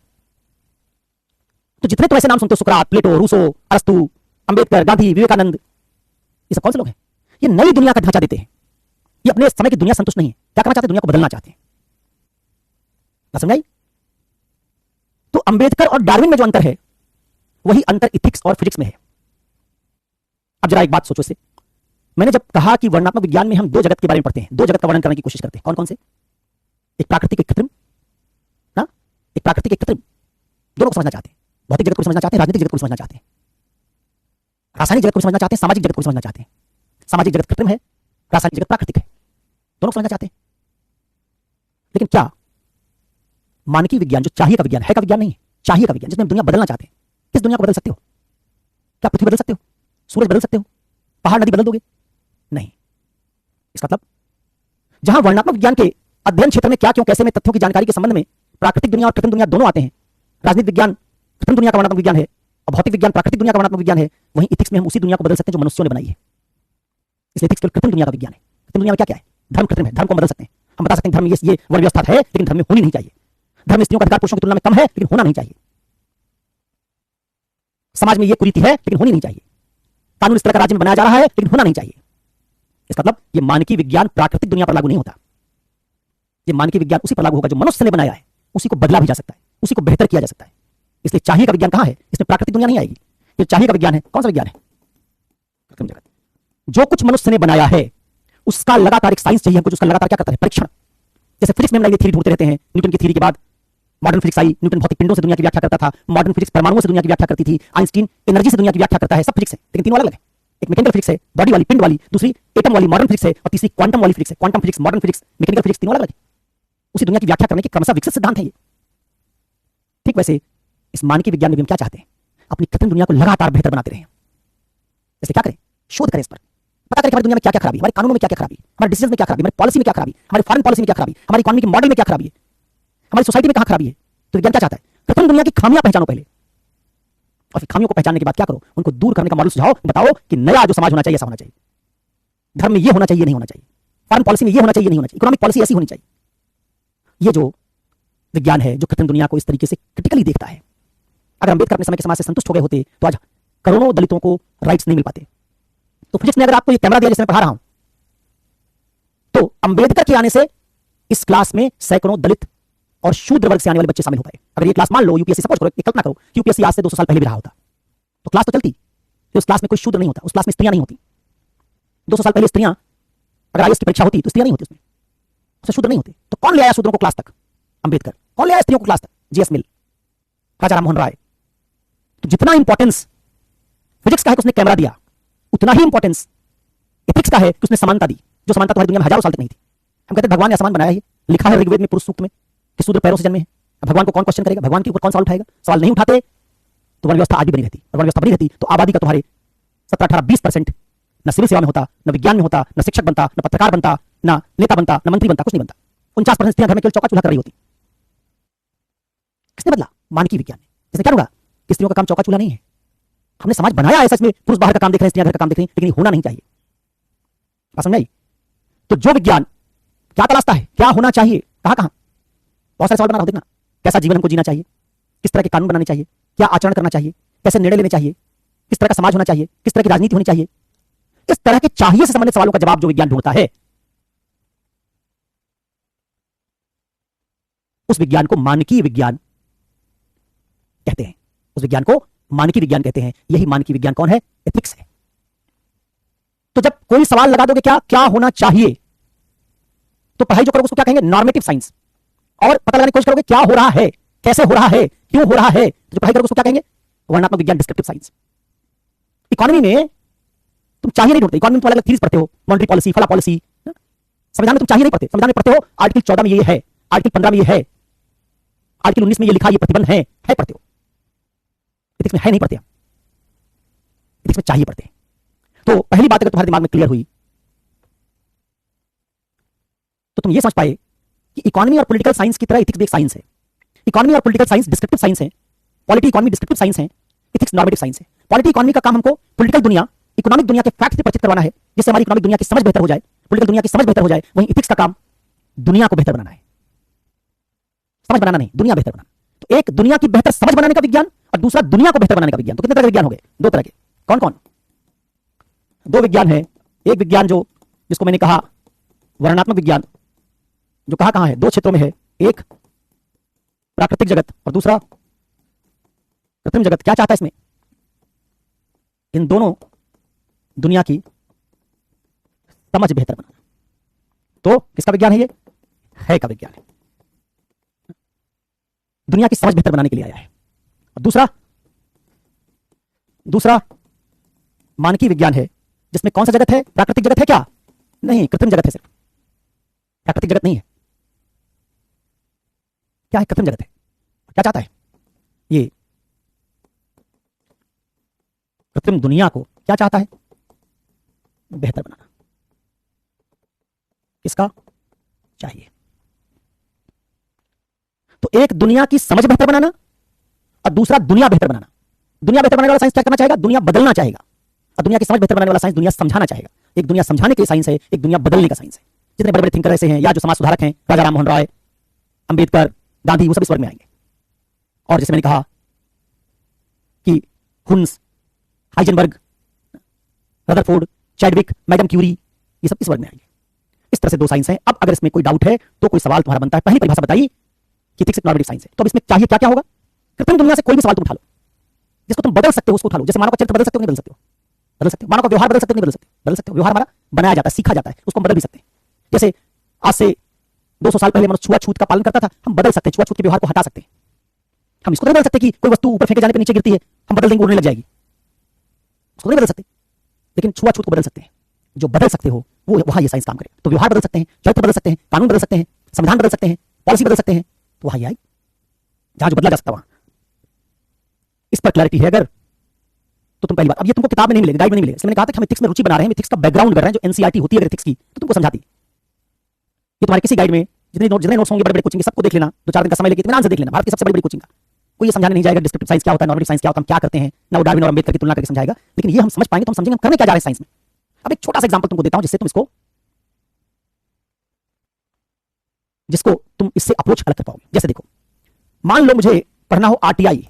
तो जितने तो ऐसे नाम सुनते हो, सुकरात, प्लेटो, रूसो, अरस्तु, अंबेडकर, गांधी, विवेकानंद, ये सब कौन से लोग हैं? ये नई दुनिया का ढांचा देते हैं। ये अपने समय की दुनिया संतुष्ट नहीं है, क्या करना चाहते हैं? दुनिया को बदलना चाहते हैं। समझाई? तो अंबेडकर और डार्विन में जो अंतर है वही अंतर इथिक्स और फिजिक्स में है। अब जरा एक बात सोचो इससे। मैंने जब कहा कि वर्णनात्मक विज्ञान में हम दो जगत के बारे में पढ़ते हैं, दो जगत का वर्णन करने की कोशिश करते हैं, कौन कौन से? एक प्राकृतिक, एक कृत्रिम ना, एक प्राकृतिक, एक कृत्रिम, दोनों को समझना चाहते हैं। भौतिक जगत को समझना चाहते हैं, राजनीतिक जगत को समझना चाहते हैं, रासायनिक जगत को समझना चाहते हैं, सामाजिक जगत को समझना चाहते हैं। सामाजिक जगत कृत्रिम है, रासायनिक जगत प्राकृतिक है, दोनों को समझना चाहते हैं। लेकिन क्या मानकीय विज्ञान, जो चाहिए का विज्ञान है, का विज्ञान नहीं है, चाहिए का विज्ञान, जिसमें दुनिया बदलना चाहते हैं, किस दुनिया को बदल सकते हो? क्या पृथ्वी बदल सकते हो? सूरज बदल सकते हो? पहाड़ नदी बदल दोगे? नहीं। इसका मतलब जहां वर्णनात्मक विज्ञान के अध्ययन क्षेत्र में क्या क्यों कैसे में तथ्यों की जानकारी के संबंध में प्राकृतिक दुनिया और कृत्रिम दुनिया दोनों आते हैं, राजनीतिक विज्ञान कृत्रिम दुनिया का वर्णनात्मक विज्ञान है और भौतिक विज्ञान प्राकृतिक दुनिया का वर्णनात्मक विज्ञान है, वहीं इथिक्स में हम उसी दुनिया को बदल सकते हैं जो मनुष्यों ने बनाई है। इसलिए इथिक्स केवल कृत्रिम दुनिया का विज्ञान है। कृत्रिम दुनिया में क्या क्या है? धर्म कृत्रिम है, धर्म को बदल सकते हैं। हम बता सकते हैं धर्म ये वर्ण व्यवस्था है, लेकिन धर्म में होनी नहीं चाहिए। धर्म में स्त्रियों का अधिकार पुरुषों की तुलना में कम है, लेकिन होना नहीं चाहिए। समाज में ये कुरीति है, लेकिन होनी नहीं चाहिए। कानून इस तरह का राज्य में बनाया जा रहा है, लेकिन होना नहीं चाहिए। इसका मतलब ये मानकीय विज्ञान प्राकृतिक दुनिया पर लागू नहीं होता। ये मानकीय विज्ञान उसी पर लागू होगा जो मनुष्य ने बनाया है, उसी को बदला भी जा सकता है, उसी को बेहतर किया जा सकता है। इसलिए चाहिए का विज्ञान कहां है? इसमें प्राकृतिक दुनिया नहीं आएगी। ये चाहिए का विज्ञान है, कौन सा विज्ञान है? कृत्रिम जगत। जो कुछ मनुष्य ने बनाया है उसका लगातार एक साइंस चाहिए हमको, उसका लगातार क्या करता है? परीक्षण। जैसे फिजिक्स में हम नई थ्योरी ढूंढते रहते हैं, न्यूटन की थ्योरी के बाद मॉडर्न फिजिक्स आई, न्यूटन भौतिक पिंडों से दुनिया की व्याख्या करता था, मॉडर्न फिजिक्स परमाणुओं से दुनिया की व्याख्या करती थी, आइंस्टीन एनर्जी से दुनिया की व्याख्या करता है। सब फिजिक्स है, लेकिन तीनों अलग है। एक मैकेनिकल फिजिक्स है, बॉडी वाली, पिंड वाली, दूसरी एटम वाली, मॉडर्न फिजिक्स है, और तीसरी क्वांटम वाली फिजिक्स है। Quantum physics, modern physics, mechanical physics, तीनों अलग अलग है। उसी दुनिया की व्याख्या करने के क्रमशः विकसित सिद्धांत है ये। ठीक वैसे इस मानकीय विज्ञान में भी हम क्या चाहते हैं? अपनी कृत्रिम दुनिया को लगातार बेहतर बनाते रहें। इसलिए क्या करें? शोध करें इस पर, पता करें कि हमारी दुनिया में क्या क्या खराबी, हमारे कानूनों में क्या क्या खराबी, हमारे डिसीजन में क्या खराबी, हमारी पॉलिसी में क्या खराबी, हमारी फॉरेन पॉलिसी में क्या खराबी, हमारी इकोनॉमी के मॉडल में क्या खराबी है, हमारी सोसाइटी में कहां खराबी है। तो विज्ञान क्या चाहता है? कृत्रिम दुनिया की खामियां पहचानो पहले, और फिर खामियों को पहचानने के बाद क्या करो? उनको दूर करने का मॉडल सुझाओ, बताओ कि नया जो समाज होना चाहिए ऐसा होना चाहिए, धर्म में ये होना चाहिए, नहीं होना चाहिए, फॉरेन पॉलिसी में ये होना चाहिए, नहीं होना चाहिए, इकोनॉमिक पॉलिसी ऐसी होनी चाहिए। ये जो विज्ञान है जो कृत्रिम दुनिया को इस तरीके से क्रिटिकली देखता है। अगर अंबेडकर अपने समय के समाज से संतुष्ट हो गए होते तो आज करोड़ों दलितों को राइट्स नहीं मिल पाते। तो फिजिक्स में अगर आपको ये कैमरा दिया जिसमें मैं पढ़ा रहा हूं, तो अंबेडकर के आने से इस क्लास में सैकड़ों दलित और शूद्र वर्ग से आने वाले बच्चे शामिल हो पाए। अगर ये क्लास मान लो यूपीएससी, सपोज करो, कल्पना करो यूपीएससी आज से 200 साल पहले भी रहा होता, तो क्लास तो चलती, तो उस क्लास में कोई शूद्र नहीं होता, उस क्लास में स्त्रियां नहीं होती। 200 साल पहले स्त्रियां, अगर आईएएस की परीक्षा होती तो स्त्रियां नहीं होती उसमें, उससे शूद्र नहीं होते। तो कौन ले आया शूद्रों को क्लास तक? अंबेडकर। कौन ले आया स्त्रियों को क्लास तक? जीएस मिल, राजा राम मोहन राय। तो जितना इंपॉर्टेंस फिजिक्स का है कि उसने कैमरा दिया, उतना ही इंपॉर्टेंस एथिक्स का है कि उसने समानता दी, जो समानता तुम्हारी दुनिया में हजारों साल तक नहीं थी। हम कहते हैं भगवान ने आसमान बनाया है, लिखा है ऋग्वेद में पुरुष सूक्त में कि शूद्र पैरों से जन्मे हैं। अब भगवान को कौन क्वेश्चन करेगा? भगवान के ऊपर कौन सवाल उठाएगा? सवाल नहीं उठाते तो वर्ण व्यवस्था आज भी बनी रहती। और वर्ण व्यवस्था बनी रहती तो आबादी का तुम्हारे 17, 18, 20% न सिविल सेवा में होता, न विज्ञान में होता, न शिक्षक बनता, न पत्रकार बनता, न नेता बनता, न मंत्री बनता, कुछ नहीं बनता। 49% स्त्रियां घर में केवल चौका चूल्हा कर रही होती। किसने बदला? मानकीय विज्ञान ने। इससे क्या होगा? कि स्त्रियों का काम चौका चूल्हा नहीं है। हमने समाज बनाया है सच में, पुरुष बाहर का काम देख रहे हैं, स्त्रियां घर का काम देख रही हैं, लेकिन ये होना नहीं चाहिए। बात समझ आई? तो जो विज्ञान क्या तलाशता है, क्या होना चाहिए, कहां कहां, बहुत सारे सवाल बना रहा हूं, देखना कैसा जीवन हमको जीना चाहिए, किस तरह के कानून बनाने चाहिए, क्या आचरण करना चाहिए, कैसे निर्णय लेने चाहिए, किस तरह का समाज होना चाहिए, किस तरह की राजनीति होनी चाहिए। इस तरह के चाहिए से संबंधित सवालों का जवाब जो विज्ञान ढूंढता है, उस विज्ञान को मानकीय विज्ञान कहते हैं। उस विज्ञान को मानकीय विज्ञान कहते हैं। यही मानकीय विज्ञान कौन है? एथिक्स है। तो जब कोई सवाल लगा दोगे क्या क्या होना चाहिए, तो पढ़ाई जो करोगे उसको क्या कहेंगे? Normative science. और पता लगाने की कोशिश करोगे क्या हो रहा है, कैसे हो रहा है, क्यों हो रहा है, तो जो पढ़ाई करोगे उसको क्या कहेंगे? वर्णनात्मक विज्ञान, डिस्क्रिप्टिव साइंस। इकोनॉमी में तुम चाहिए नहीं ढूंढते, इकोनॉमी में तुम अलग अलग थीरीज पढ़ते हो, मॉनेटरी पॉलिसी, फला पॉलिसी, संविधान में तुम चाहिए नहीं पढ़ते, संविधान में पढ़ते हो आर्टिकल 14 में ये है, आर्टिकल 15 में ये है, आर्टिकल 19 में ये लिखा, ये प्रतिबंध है पढ़ते हो। एथिक्स में है नहीं पढ़ते, एथिक्स में चाहिए पढ़ते। तो पहली बात अगर तुम्हारे दिमाग में क्लियर हुई तो तुम ये समझ पाए कि इकोनॉमी और पॉलिटिकल साइंस की तरह एथिक्स भी एक साइंस है। इकोनॉमी और पॉलिटिकल साइंस डिस्क्रिप्टिव साइंस है, पॉलिटी इकोनॉमी डिस्क्रिप्टिव साइंस है, एथिक्स नॉर्मेटिव साइंस है। पॉलिटी इकोनॉमी का काम हमको पॉलिटिकल दुनिया, इकोनॉमिक दुनिया के फैक्ट से परिचित करवाना है, जिससे हमारी इकोनॉमिक दुनिया की समझ बेहतर हो जाए, पॉलिटिकल दुनिया की समझ बेहतर हो जाए। वहीं एथिक्स का काम दुनिया को बेहतर बनाना है, समझ बनाना नहीं, दुनिया बेहतर बनाना। तो एक दुनिया की बेहतर समझ बनाने का विज्ञान और दूसरा दुनिया को बेहतर बनाने का विज्ञान। तो कितने तरह के विज्ञान हो गए? दो तरह के। कौन कौन? दो विज्ञान है। एक विज्ञान जो जिसको मैंने कहा वर्णनात्मक विज्ञान, जो कहां है? दो क्षेत्रों में है, एक प्राकृतिक जगत और दूसरा कृत्रिम जगत। क्या चाहता है इसमें? इन दोनों दुनिया की समझ बेहतर बनाना। तो किसका विज्ञान है? ये है का विज्ञान है, दुनिया की समझ बेहतर बनाने के लिए आया है। और दूसरा मानकीय विज्ञान है, जिसमें कौन सा जगत है? प्राकृतिक जगत है क्या? नहीं, कृत्रिम जगत है, सिर्फ प्राकृतिक जगत नहीं है। क्या है? कृत्रिम जगत है। क्या चाहता है ये कृत्रिम दुनिया को? क्या चाहता है? बेहतर बनाना। किसका चाहिए? तो एक दुनिया की समझ बेहतर बनाना और दूसरा दुनिया बेहतर बनाना। दुनिया बेहतर बनाने वाला साइंस क्या करना चाहेगा? दुनिया बदलना चाहेगा। और दुनिया की समझ बेहतर बनाने वाला साइंस दुनिया समझाना चाहेगा। एक दुनिया समझाने के साइंस है, एक दुनिया बदलने का साइंस है। जितने बड़े बड़े थिंकर ऐसे हैं या जो समाज सुधारक हैं, राजा राम मोहन राय, अंबेडकर, गांधी, वो सब इस वर्ग में आएंगे। और जैसे मैंने कहा कि Hund's, Heisenberg, Rutherford, Chadwick, madam Curie, ये सब इस वर्ग में आएंगे। इस तरह से दो साइंस हैं। अब अगर इसमें कोई डाउट है तो कोई सवाल तुम्हारा बनता है। पहली परिभाषा बताइए कि एथिक्स नॉर्मेटिव साइंस है। तो अब इसमें चाहिए क्या क्या होगा? कृत्रिम दुनिया से कोई भी सवाल तुम उठा लो, जिसको तुम बदल सकते हो उसको उठा लो। जैसे मानव का चरित्र बदल सकते हो नहीं बदल सकते हो? बदल सकते हो। मानव का व्यवहार बदल सकते हो नहीं बदल सकते? बदल सकते हो। व्यवहार हमारा बनाया जाता है, सीखा जाता है, उसको हम बदल भी सकते हैं। जैसे आज से 200 साल पहले मनुष्य छुआछूत का पालन करता था, हम बदल सकते हैं, छुआछूत के व्यवहार को हटा सकते हैं। हम इसको नहीं बदल सकते कि कोई वस्तु ऊपर फेंके जाने पर नीचे गिरती है, हम बदल देंगे उड़ने लग जाएगी, उसको नहीं बदल सकते। लेकिन छुआछूत को बदल सकते हैं। जो बदल सकते हो वो वहां ये साइंस काम करे। तो व्यवहार बदल सकते हैं, चरित्र बदल सकते हैं, कानून बदल सकते हैं, संविधान बदल सकते हैं, पॉलिसी बदल सकते हैं। तो वहां ये आई जहां जो बदला जा सकता वहां। इस पर क्लैरिटी है अगर तो तुम पहली बार, अब ये तुमको किताब में नहीं मिलेगा, गाइड में नहीं मिलेगा। इसलिए मैंने कहा था कि हम एथिक्स में रुचि बना रहे हैं, एथिक्स का बैकग्राउंड कर रहे हैं। जो एनसीईआरटी होती है अगर एथिक्स की तो तुमको समझाती है। ये तुम्हारे किसी गाइड में जितने नोट्स होंगे बड़े बड़े कोचिंग के सबको देख लेना, 2-4 दिन का समय लेके इत्मीनान से देख लेना। भारत की सबसे बड़ी कोचिंग का कोई ये समझाने नहीं जाएगा डिस्क्रिप्टिव साइंस क्या होता है, नॉर्मेटिव साइंस क्या होता है, हम क्या करते हैं, ना वो डार्विन और अंबेडकर की तुलना करके समझाएगा। लेकिन ये हम समझ पाएंगे तो हम समझेंगे हम करने क्या जा रहे हैं साइंस में। अब एक छोटा सा एग्जांपल तुमको देता हूं जिसको तुम इससे अप्रोच अलग कर पाओगे। जैसे देखो, मान लो मुझे पढ़ना हो आरटीआई,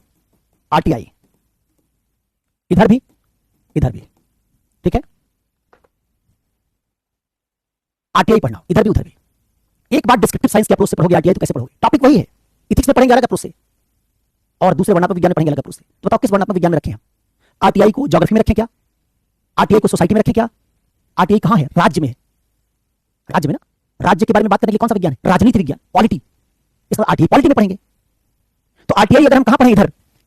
इधर भी ठीक है, आरटीआई पढ़ना हो इधर भी उधर भी। एक बार डिस्क्रिप्टिव साइंस के अप्रोच से पढ़ोगे आरटीआई तो कैसे पढ़ोगे? टॉपिक वही है, एथिक्स में पढ़ेंगे अलग अप्रोच से और दूसरे वर्णनात्मक विज्ञान में पढ़ेंगे अलग अप्रोच से। तो बताओ किस वर्णनात्मक विज्ञान में रखें हम? आरटीआई को ज्योग्राफी में रखें क्या? आरटीआई को सोसाइटी में रखें क्या? आरटीआई कहां है? राज्य में है। राज्य में ना, राज्य के बारे में बात करने के लिए कौन सा विज्ञान है? राजनीति विज्ञान, पॉलिटी। इसमें आरटीआई पॉलिटी में पढ़ेंगे। तो आरटीआई अगर हम कहां पढ़ें?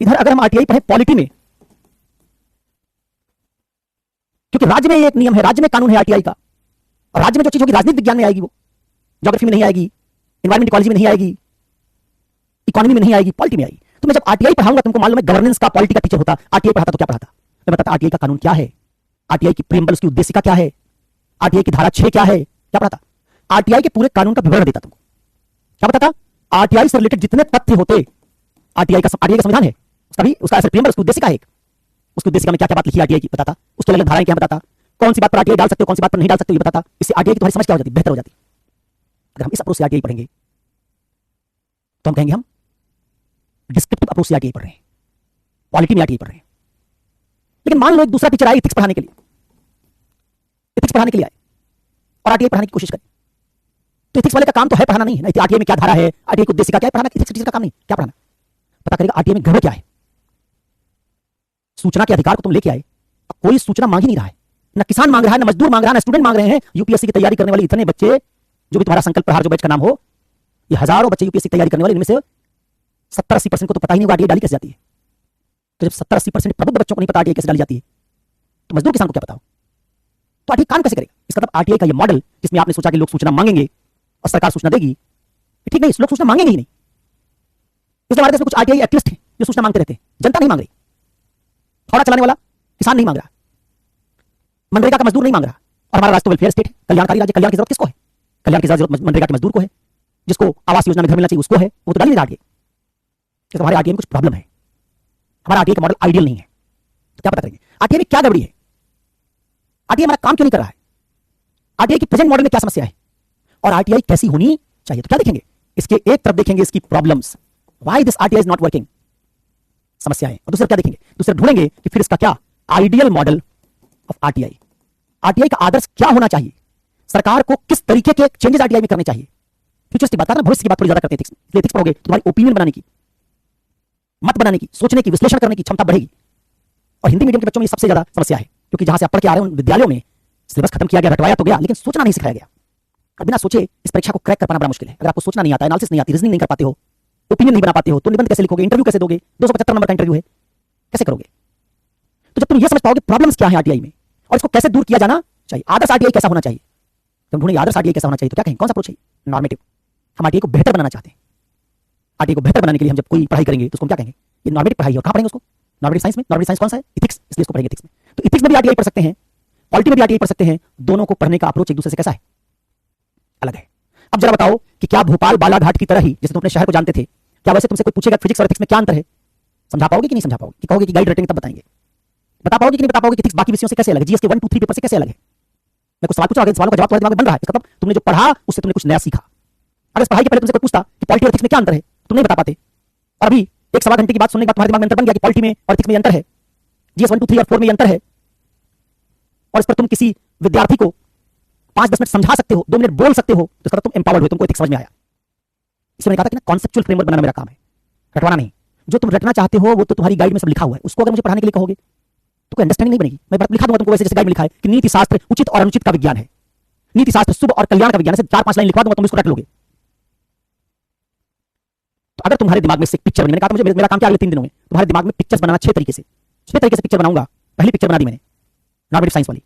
इधर अगर हम आरटीआई पढ़े पॉलिटी में, क्योंकि राज्य में एक नियम है, राज्य में कानून है आरटीआई का। और राज्य में जो चीज होगी राजनीतिक विज्ञान में आएगी, वो ज्योग्राफी में नहीं आएगी, एनवायरमेंट इकोलॉजी में नहीं आएगी, इकोनॉमी में नहीं आएगी, पॉलिटी में आएगी। तो मैं जब आरटीआई पढ़ाऊंगा, तुमको मालूम है गवर्नेंस का पॉलिटी का टीचर होता, आरटीआई पढ़ाता तो क्या पढ़ाता? मैं बताता आरटीआई का कानून क्या है, आरटीआई की प्रीएम्बल उसकी उद्देशिका क्या है, आरटीआई की धारा 6 क्या है, क्या पढ़ाता? आरटीआई के पूरे कानून का विवरण देता तुमको। क्या बताता? आरटीआई से रिलेटेड जितने तथ्य होते, आरटीआई का संविधान है उसका ऐसे प्रीएम्बल, उसकी उद्देशिका है, उसकी उद्देशिका में क्या क्या बात लिखी आरटीआई की बताता, उसके अलग धाराएं क्या बताता, कौन सी बात पर आरटीआई डाल सकते हो, कौन सी बात पर नहीं डाल सकते हो ये बताता। इससे आरटीआई की तुम्हारी समझ क्या हो जाती, बेहतर हो जाती। अगर हम इस अप्रोच से आरटीआई पढ़ेंगे तो हम कहेंगे हम डिस्क्रिप्टिव अप्रोच से आरटीआई पढ़ रहे हैं, पॉलिटी में आरटीआई पढ़ रहे हैं। लेकिन मान लो एक दूसरा टीचर आए एथिक्स पढ़ाने के लिए, आए और आरटीआई पढ़ाने की कोशिश करे, तो एथिक्स वाले का काम तो है पढ़ाना, नहीं है ना आरटीआई में क्या धारा है, आरटीआई की उद्देशिका क्या है, पढ़ाना। एथिक्स टीचर का काम नहीं, क्या पढ़ाना? पता करेगा आरटीआई में गड़बड़ क्या है। सूचना के अधिकार को तुम लेके आए, कोई सूचना मांग ही नहीं रहा है, ना किसान मांग रहा है, ना मजदूर मांग रहा है, ना स्टूडेंट मांग रहे हैं। यूपीएससी की तैयारी करने वाले इतने बच्चे, जो भी तुम्हारा संकल्प प्रहार जो बैच का नाम हो, ये हजारों बच्चे यूपीएससी की तैयारी करने वाले, इनमें से 70-80% को तो पता ही नहीं होगा आरटीआई डाली कैसे जाती है। तो जब 70-80% प्रबुद्ध बच्चों को नहीं पता आरटीआई कैसे डाली जाती है, तो मजदूर किसान को क्या पता हो? तो आरटीआई काम कैसे करेगा? इसका मतलब आरटीआई का ये मॉडल जिसमें आपने सोचा कि लोग सूचना मांगेंगे और सरकार सूचना देगी, ठीक नहीं, लोग सूचना मांगेंगे ही नहीं। इसलिए हमारे देश में कुछ आरटीआई एक्टिविस्ट हैं जो सूचना मांगते रहते हैं, जनता नहीं मांग रही। फावड़ा चलाने वाला किसान नहीं मांग रहा, मनरेगा का मजदूर नहीं मांग रहा, और हमारा राष्ट्र वेलफेयर स्टेट है, कल्याणकारी राज्य। कल्याण की जरूरत किसको है? कल्याण की जरूरत मनरेगा के मजदूर को है, जिसको आवास योजना में घर मिलना चाहिए उसको है, वो तो डाल नहीं रहा आरटीआई। तो हमारे आरटीआई में कुछ प्रॉब्लम है, हमारा आरटीआई का मॉडल आइडियल नहीं है। तो क्या पता करेंगे आरटीआई में क्या गड़बड़ी है, आरटीआई हमारा काम क्यों नहीं कर रहा है, आरटीआई की प्रेजेंट मॉडल में क्या समस्या है, और आरटीआई कैसी होनी चाहिए। तो क्या देखेंगे, इसके एक तरफ देखेंगे इसकी problems, why this RTI is not working, समस्या है, और दूसरा क्या देखेंगे, दूसरा ढूंढेंगे कि फिर इसका क्या ideal model of RTI, RTI का आदर्श क्या होना चाहिए, सरकार को किस तरीके के चेंजेस आरटीआई में करने चाहिए। फ्यूचरिस्टिक बात करना, भविष्य की बात थोड़ी ज्यादा करते हैं एथिक्स, इसलिए एथिक्स पढ़ोगे तुम्हारी ओपिनियन बनाने की, मत बनाने की, सोचने की, विश्लेषण करने की क्षमता बढ़ेगी। और हिंदी मीडियम के बच्चों में सबसे ज्यादा समस्या है, क्योंकि जहां से आप पढ़ के आ रहे हो विद्यालयों में सिलेबस खत्म किया गया, रटवाया तो गया, लेकिन सोचना नहीं सिखाया गया। और बिना सोचे इस परीक्षा को क्रैक कर पाना बड़ा मुश्किल है। अगर आपको सोचना नहीं आता, एनालिसिस नहीं आती, रीजनिंग नहीं कर पाते हो, ओपिनियन नहीं बना पाते हो, तो निबंध कैसे लिखोगे, इंटरव्यू कैसे दोगे, 275 नंबर का इंटरव्यू है, कैसे करोगे। तो जब तुम ये समझ पाओगे प्रॉब्लम्स क्या है आरटीआई में और इसको कैसे दूर किया जाना चाहिए, आदर्श आरटीआई कैसा होना चाहिए, जब ढूंढेंगे आदर्श आरटीआई कैसा होना चाहिए, तो क्या कहें, कौन सा अप्रोच है, नॉर्मेटिव। हम आरटीआई को बेहतर बनाना चाहते हैं, आरटीआई को बेहतर बनाने के लिए हम जब कोई पढ़ाई करेंगे तो उसको क्या कहेंगे, ये नॉर्मेटिव पढ़ाई है। और कहां पढ़ेंगे उसको, नॉर्मेटिव साइंस में। नॉर्मेटिव साइंस कौन सा है, इथिक्स, इसलिए इसको पढ़ेंगे इथिक्स में। तो इथिक्स में भी आरटीआई पढ़ सकते हैं, पॉलिटी में भी आरटीआई पढ़ सकते हैं, दोनों को पढ़ने का अप्रोच एक दूसरे से कैसा है, अलग है। अब जरा बताओ कि क्या भोपाल बालाघाट की तरह ही जैसे तुम अपने शहर को जानते थे, क्या वैसे तुमसे कोई पूछेगा फिजिक्स और एथिक्स में क्या अंतर है, समझा पाओगे कि नहीं समझा पाओगे, कि कहोगे कि गाइड रटेंगे तब बताएंगे, बता पाओगे कि नहीं बता पाओगे कि एथिक्स बाकी विषयों से कैसे अलग है, जीएस के 1 2 3 पेपर से कैसे अलग है। मैं कुछ सवाल पूछा, सवालों का जवाब तुम्हारे दिमाग में बन रहा है, इसका मतलब तुमने जो पढ़ा उससे तुमने कुछ नया सीखा। अगर इस पढ़ाई के पहले तुमसे कोई पूछता कि पॉलिटी और एथिक्स में क्या अंतर है, तुम नहीं बता पाते। और अभी एक सवा घंटे की बात सुनने के बाद तुम्हारे दिमाग में अंतर बन गया कि पॉलिटी में और एथिक्स में अंतर है, जीएस 1 2 3 और 4 में अंतर है, और इस पर तुम किसी विद्यार्थी को 5-10 मिनट समझा सकते हो, 2 मिनट बोल सकते हो, तो इसका तुम एम्पावर्ड हो, तुमको एथिक्स समझ में आया। इसलिए मैंने कहा था कि ना कॉन्सेप्चुअल फ्रेमवर्क बनाना मेरा काम है, रटवाना नहीं। जो तुम रटना चाहते हो वो तो तुम्हारी गाइड में सब लिखा हुआ है, उसको अगर मुझे पढ़ाने के लिए कहोगे तो कोई अंडरस्टैंडिंग नहीं बनेगी। मैं लिखा दूंगा तुमको वैसे जैसे गाइड में लिखा है कि नीति शास्त्र उचित और अनुचित का विज्ञान है, नीति शास्त्र शुभ और कल्याण का विज्ञान है, 4-5 लाइन लिखवा दूंगा, तुम इसको रट लोगे। तो अगर तुम्हारे दिमाग में से पिक्चर बनी, मैंने कहा मुझे मेरा काम क्या अगले 3 दिनों में, तुम्हारे दिमाग में पिक्चर्स बनाना 6 तरीके से पिक्चर बनाऊंगा। पहली पिक्चर बना दी मैंने नॉर्मेटिव साइंस वाली,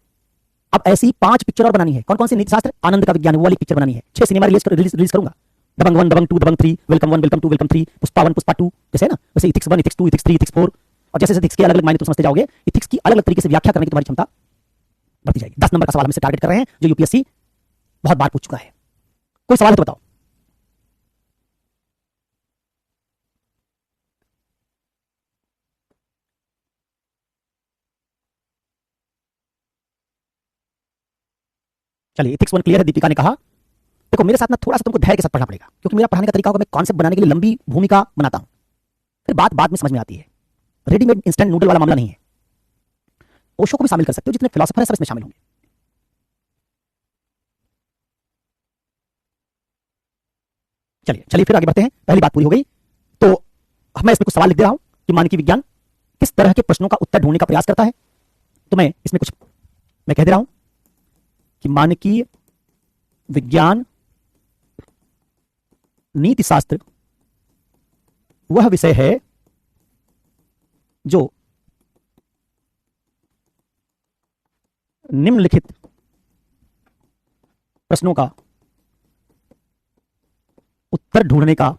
अब ऐसी 5 पिक्चर और बनानी है। कौन कौन सी, नीति शास्त्र, आनंद का विज्ञान, वो वाली पिक्चर बनानी है। 6 सिनेमा रिलीज करूंगा, दबंग 1, दबंग 2, दबंग 3, welcome 1, welcome 2, welcome 3, Pushpa 1, Pushpa 2, जैसे है ना, वैसे इथिक्स 1, इथिक्स 2, इथिक्स 3, इथिक्स 4, और जैसे इथिक्स के अलग अलग मायने तुम समझते जाओगे, इथिक्स की अलग अलग तरीके से व्याख्या करने की तुम्हारी क्षमता बढ़ती जाएगी। 10 नंबर का सवाल हम इसे टारगेट कर रहे हैं, जो यूपीएससी बहुत बार पूछ चुका है। कोई सवाल है तो बताओ। चलिए, एथिक्स 1 क्लियर है, दीपिका ने कहा। देखो मेरे साथ ना थोड़ा सा तुमको धैर्य के साथ पढ़ना पड़ेगा, क्योंकि मेरा पढ़ाने का तरीका होगा, मैं कॉन्सेप्ट बनाने के लिए लंबी भूमिका बनाता हूं, फिर बात बाद में समझ में आती है। रेडीमेड इंस्टेंट नूडल वाला मामला नहीं है। ओशो को भी शामिल कर सकते हो, जितने फिलोसोफर हैं सब इसमें शामिल होंगे। चलिए फिर आगे बढ़ते हैं। पहली बात पूरी हो गई, तो मैं इसमें कुछ सवाल लिख दे रहा हूं कि मानवीय विज्ञान किस तरह के प्रश्नों का उत्तर ढूंढने का प्रयास करता है। तो मैं इसमें कुछ मैं कह दे रहा हूं कि मानकीय विज्ञान नीति शास्त्र वह विषय है जो निम्नलिखित प्रश्नों का उत्तर ढूंढने का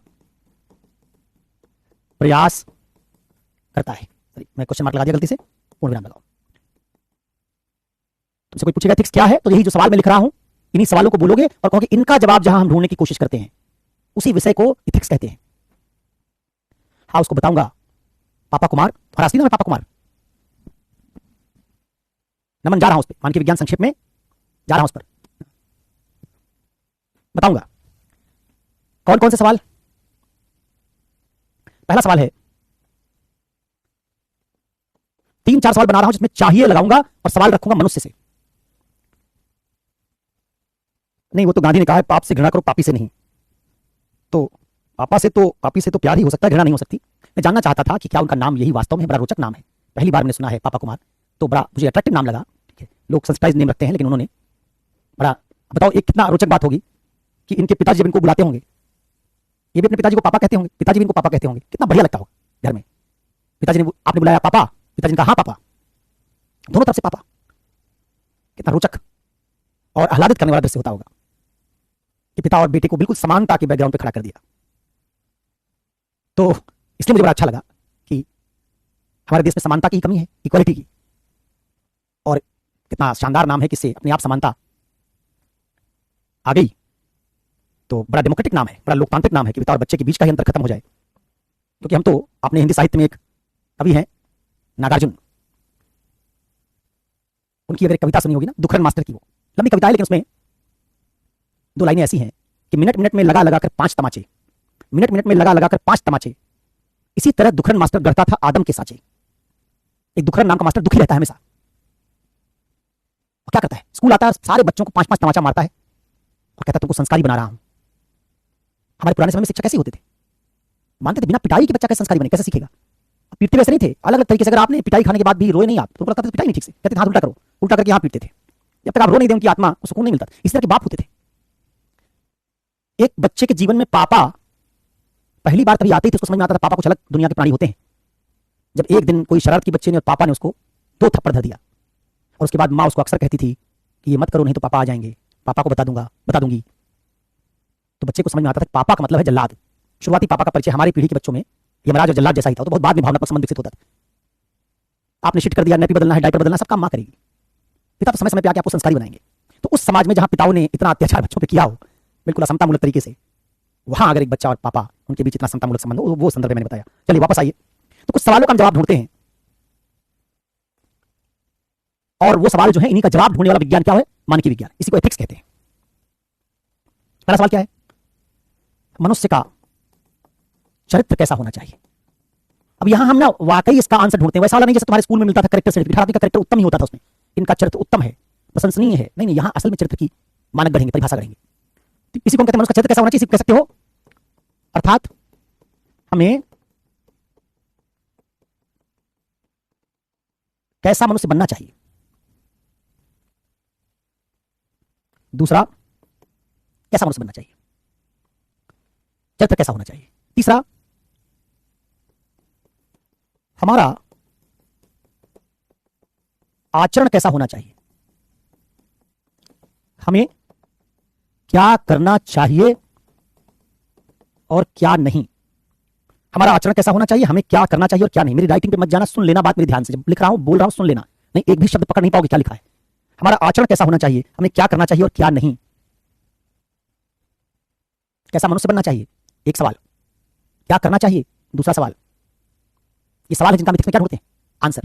प्रयास करता है। मैं क्वेश्चन मार्क लगा दिया गलती से, पूर्ण विराम लगाओ। तुमसे कोई पूछेगा एथिक्स क्या है, तो यही जो सवाल मैं लिख रहा हूं, इन्हीं सवालों को बोलोगे और कहोगे इनका जवाब जहां हम ढूंढने की कोशिश करते हैं उसी विषय को एथिक्स कहते हैं। हाँ, उसको बताऊंगा। पापा कुमार, और असली नाम है पापा कुमार। नमन, जा रहा हूं उस पर, मानवीय विज्ञान संक्षेप में जा रहा हूं उस पर, बताऊंगा। कौन कौन से सवाल। पहला सवाल है, 3-4 सवाल बना रहा हूं जिसमें चाहिए लगाऊंगा और सवाल रखूंगा मनुष्य से। नहीं, वो तो गांधी ने कहा है पाप से घृणा करो, पापी से नहीं। तो पापी से तो प्यार ही हो सकता है, घृणा नहीं हो सकती। मैं जानना चाहता था कि क्या उनका नाम यही वास्तव में, बड़ा रोचक नाम है, पहली बार मैंने सुना है पापा कुमार, तो बड़ा मुझे अट्रैक्टिव नाम लगा। ठीक है, लोग संस्कृत नेम रखते हैं, लेकिन उन्होंने बड़ा, बताओ एक कितना रोचक बात होगी कि इनके पिताजी जब इनको बुलाते होंगे, ये भी अपने पिताजी को पापा कहते होंगे, पिताजी भी इनको पापा कहते होंगे। कितना बढ़िया लगता होगा घर में, पिताजी ने आपने बुलाया पापा, पिताजी ने कहा हाँ पापा, दोनों तरफ से पापा, कितना रोचक और आह्लादित करने वाला दृश्य होता होगा कि पिता और बेटे को बिल्कुल समानता के बैकग्राउंड पे खड़ा कर दिया। तो इसलिए मुझे बड़ा अच्छा लगा कि हमारे देश में समानता की कमी है, इक्वालिटी की, और कितना शानदार नाम है कि इससे अपने आप समानता आ गई। तो बड़ा डेमोक्रेटिक नाम है, बड़ा लोकतांत्रिक नाम है कि पिता और बच्चे के बीच का ही अंतर खत्म हो जाए। क्योंकि हम तो अपने हिंदी साहित्य में एक कवि हैं नागार्जुन, उनकी अगर एक कविता सुनी होगी ना, दुखरन मास्टर की, वो लंबी कविता है लेकिन उसमें 2 लाइनें ऐसी हैं कि मिनट मिनट में लगा लगा कर 5 तमाचे, मिनट मिनट में लगा लगा कर 5 तमाचे, इसी तरह दुखरन मास्टर गढ़ता था आदम के साचे। एक दुखरन नाम का मास्टर दुखी रहता है हमेशा, और क्या करता है, स्कूल आता है, सारे बच्चों को 5-5 तमाचा मारता है और कहता है तुमको संस्कारी बना रहा हूं। हमारे पुराने समय में शिक्षक कैसे होते थे, मानते थे बिना पिटाई के बच्चा कैसे संस्कारी बने, कैसे सीखेगा। पीटते वैसे नहीं थे, अलग अलग तरीके से। अगर आपने पिटाई खाने के बाद भी रोए नहीं आप, तो लगता था पिटाई नहीं ठीक से, कहते हाथ उल्टा करो, उल्टा करके हाथ पीटते थे। जब तक आप रो नहीं दे उनकी आत्मा को सुकून नहीं मिलता। इस तरह के बाप होते थे। एक बच्चे के जीवन में पापा पहली बार तभी आते ही थे, उसको समझ में आता था पापा कुछ अलग दुनिया के प्राणी होते हैं, जब एक दिन कोई शरारत की बच्चे ने और पापा ने उसको 2 थप्पड़ धर दिया। और उसके बाद माँ उसको अक्सर कहती थी कि ये मत करो नहीं तो पापा आ जाएंगे, पापा को बता दूंगी। तो बच्चे को समझ में आता था कि पापा का मतलब है जल्लाद। शुरुआती पापा का परिचय हमारी पीढ़ी के बच्चों में यमराज और जल्लाद जैसा ही था। तो बहुत बाद में भावनात्मक संबंध विकसित होता था। आपने शिट कर दिया, नैपी बदलना है, डायपर बदलना, सब काम मां करेगी। पिता तो समय समय पे आके आपको संस्कारी बनाएंगे। तो उस समाज में जहां पिताओं ने इतना अत्याचार बच्चों पे किया हो, बिल्कुल असमतामूलक तरीके से, वहां अगर एक बच्चा और पापा उनके बीच इतना समतामूलक संबंध हो, वो संदर्भ मैंने बताया। चलिए वापस आइए। तो कुछ सवालों का हम जवाब ढूंढते हैं, और वो सवाल जो है, इन्हीं का जवाब ढूंढने वाला विज्ञान क्या है? मानवीय विज्ञान। इसी को एथिक्स कहते हैं। पहला सवाल क्या है? मनुष्य का चरित्र कैसा होना चाहिए? अब यहां हम ना वाकई इसका आंसर ढूंढते हैं। वैसा वाला नहीं जैसे तुम्हारे स्कूल में मिलता था कैरेक्टर सर्टिफिकेट, हर आदमी का कैरेक्टर उत्तम ही होता था उसमें, इनका चरित्र उत्तम है, प्रशंसनीय है। नहीं, यहां असल में चरित्र की मानक गढ़ेंगे, परिभाषा गढ़ेंगे। तो इसी को हम कहते हैं मनुष्य का चरित्र कैसा होना चाहिए, कह सकते हो। अर्थात हमें कैसा मनुष्य बनना चाहिए। दूसरा, कैसा मनुष्य बनना चाहिए, चरित्र कैसा होना चाहिए। तीसरा, हमारा आचरण कैसा होना चाहिए, हमें क्या करना चाहिए और क्या नहीं। हमारा आचरण कैसा होना चाहिए, हमें क्या करना चाहिए और क्या नहीं। मेरी राइटिंग पे मत जाना, सुन लेना बात मेरे ध्यान से। जब लिख रहा हूं, बोल रहा हूं, सुन लेना। नहीं, एक भी शब्द पकड़ नहीं पाओगे क्या लिखा है। हमारा आचरण कैसा होना चाहिए, हमें क्या करना चाहिए और क्या नहीं। कैसा मनुष्य बनना चाहिए, एक सवाल। क्या करना चाहिए, दूसरा सवाल। ये सवाल है जिनका हम एथिक्स में क्या ढूंढते हैं आंसर।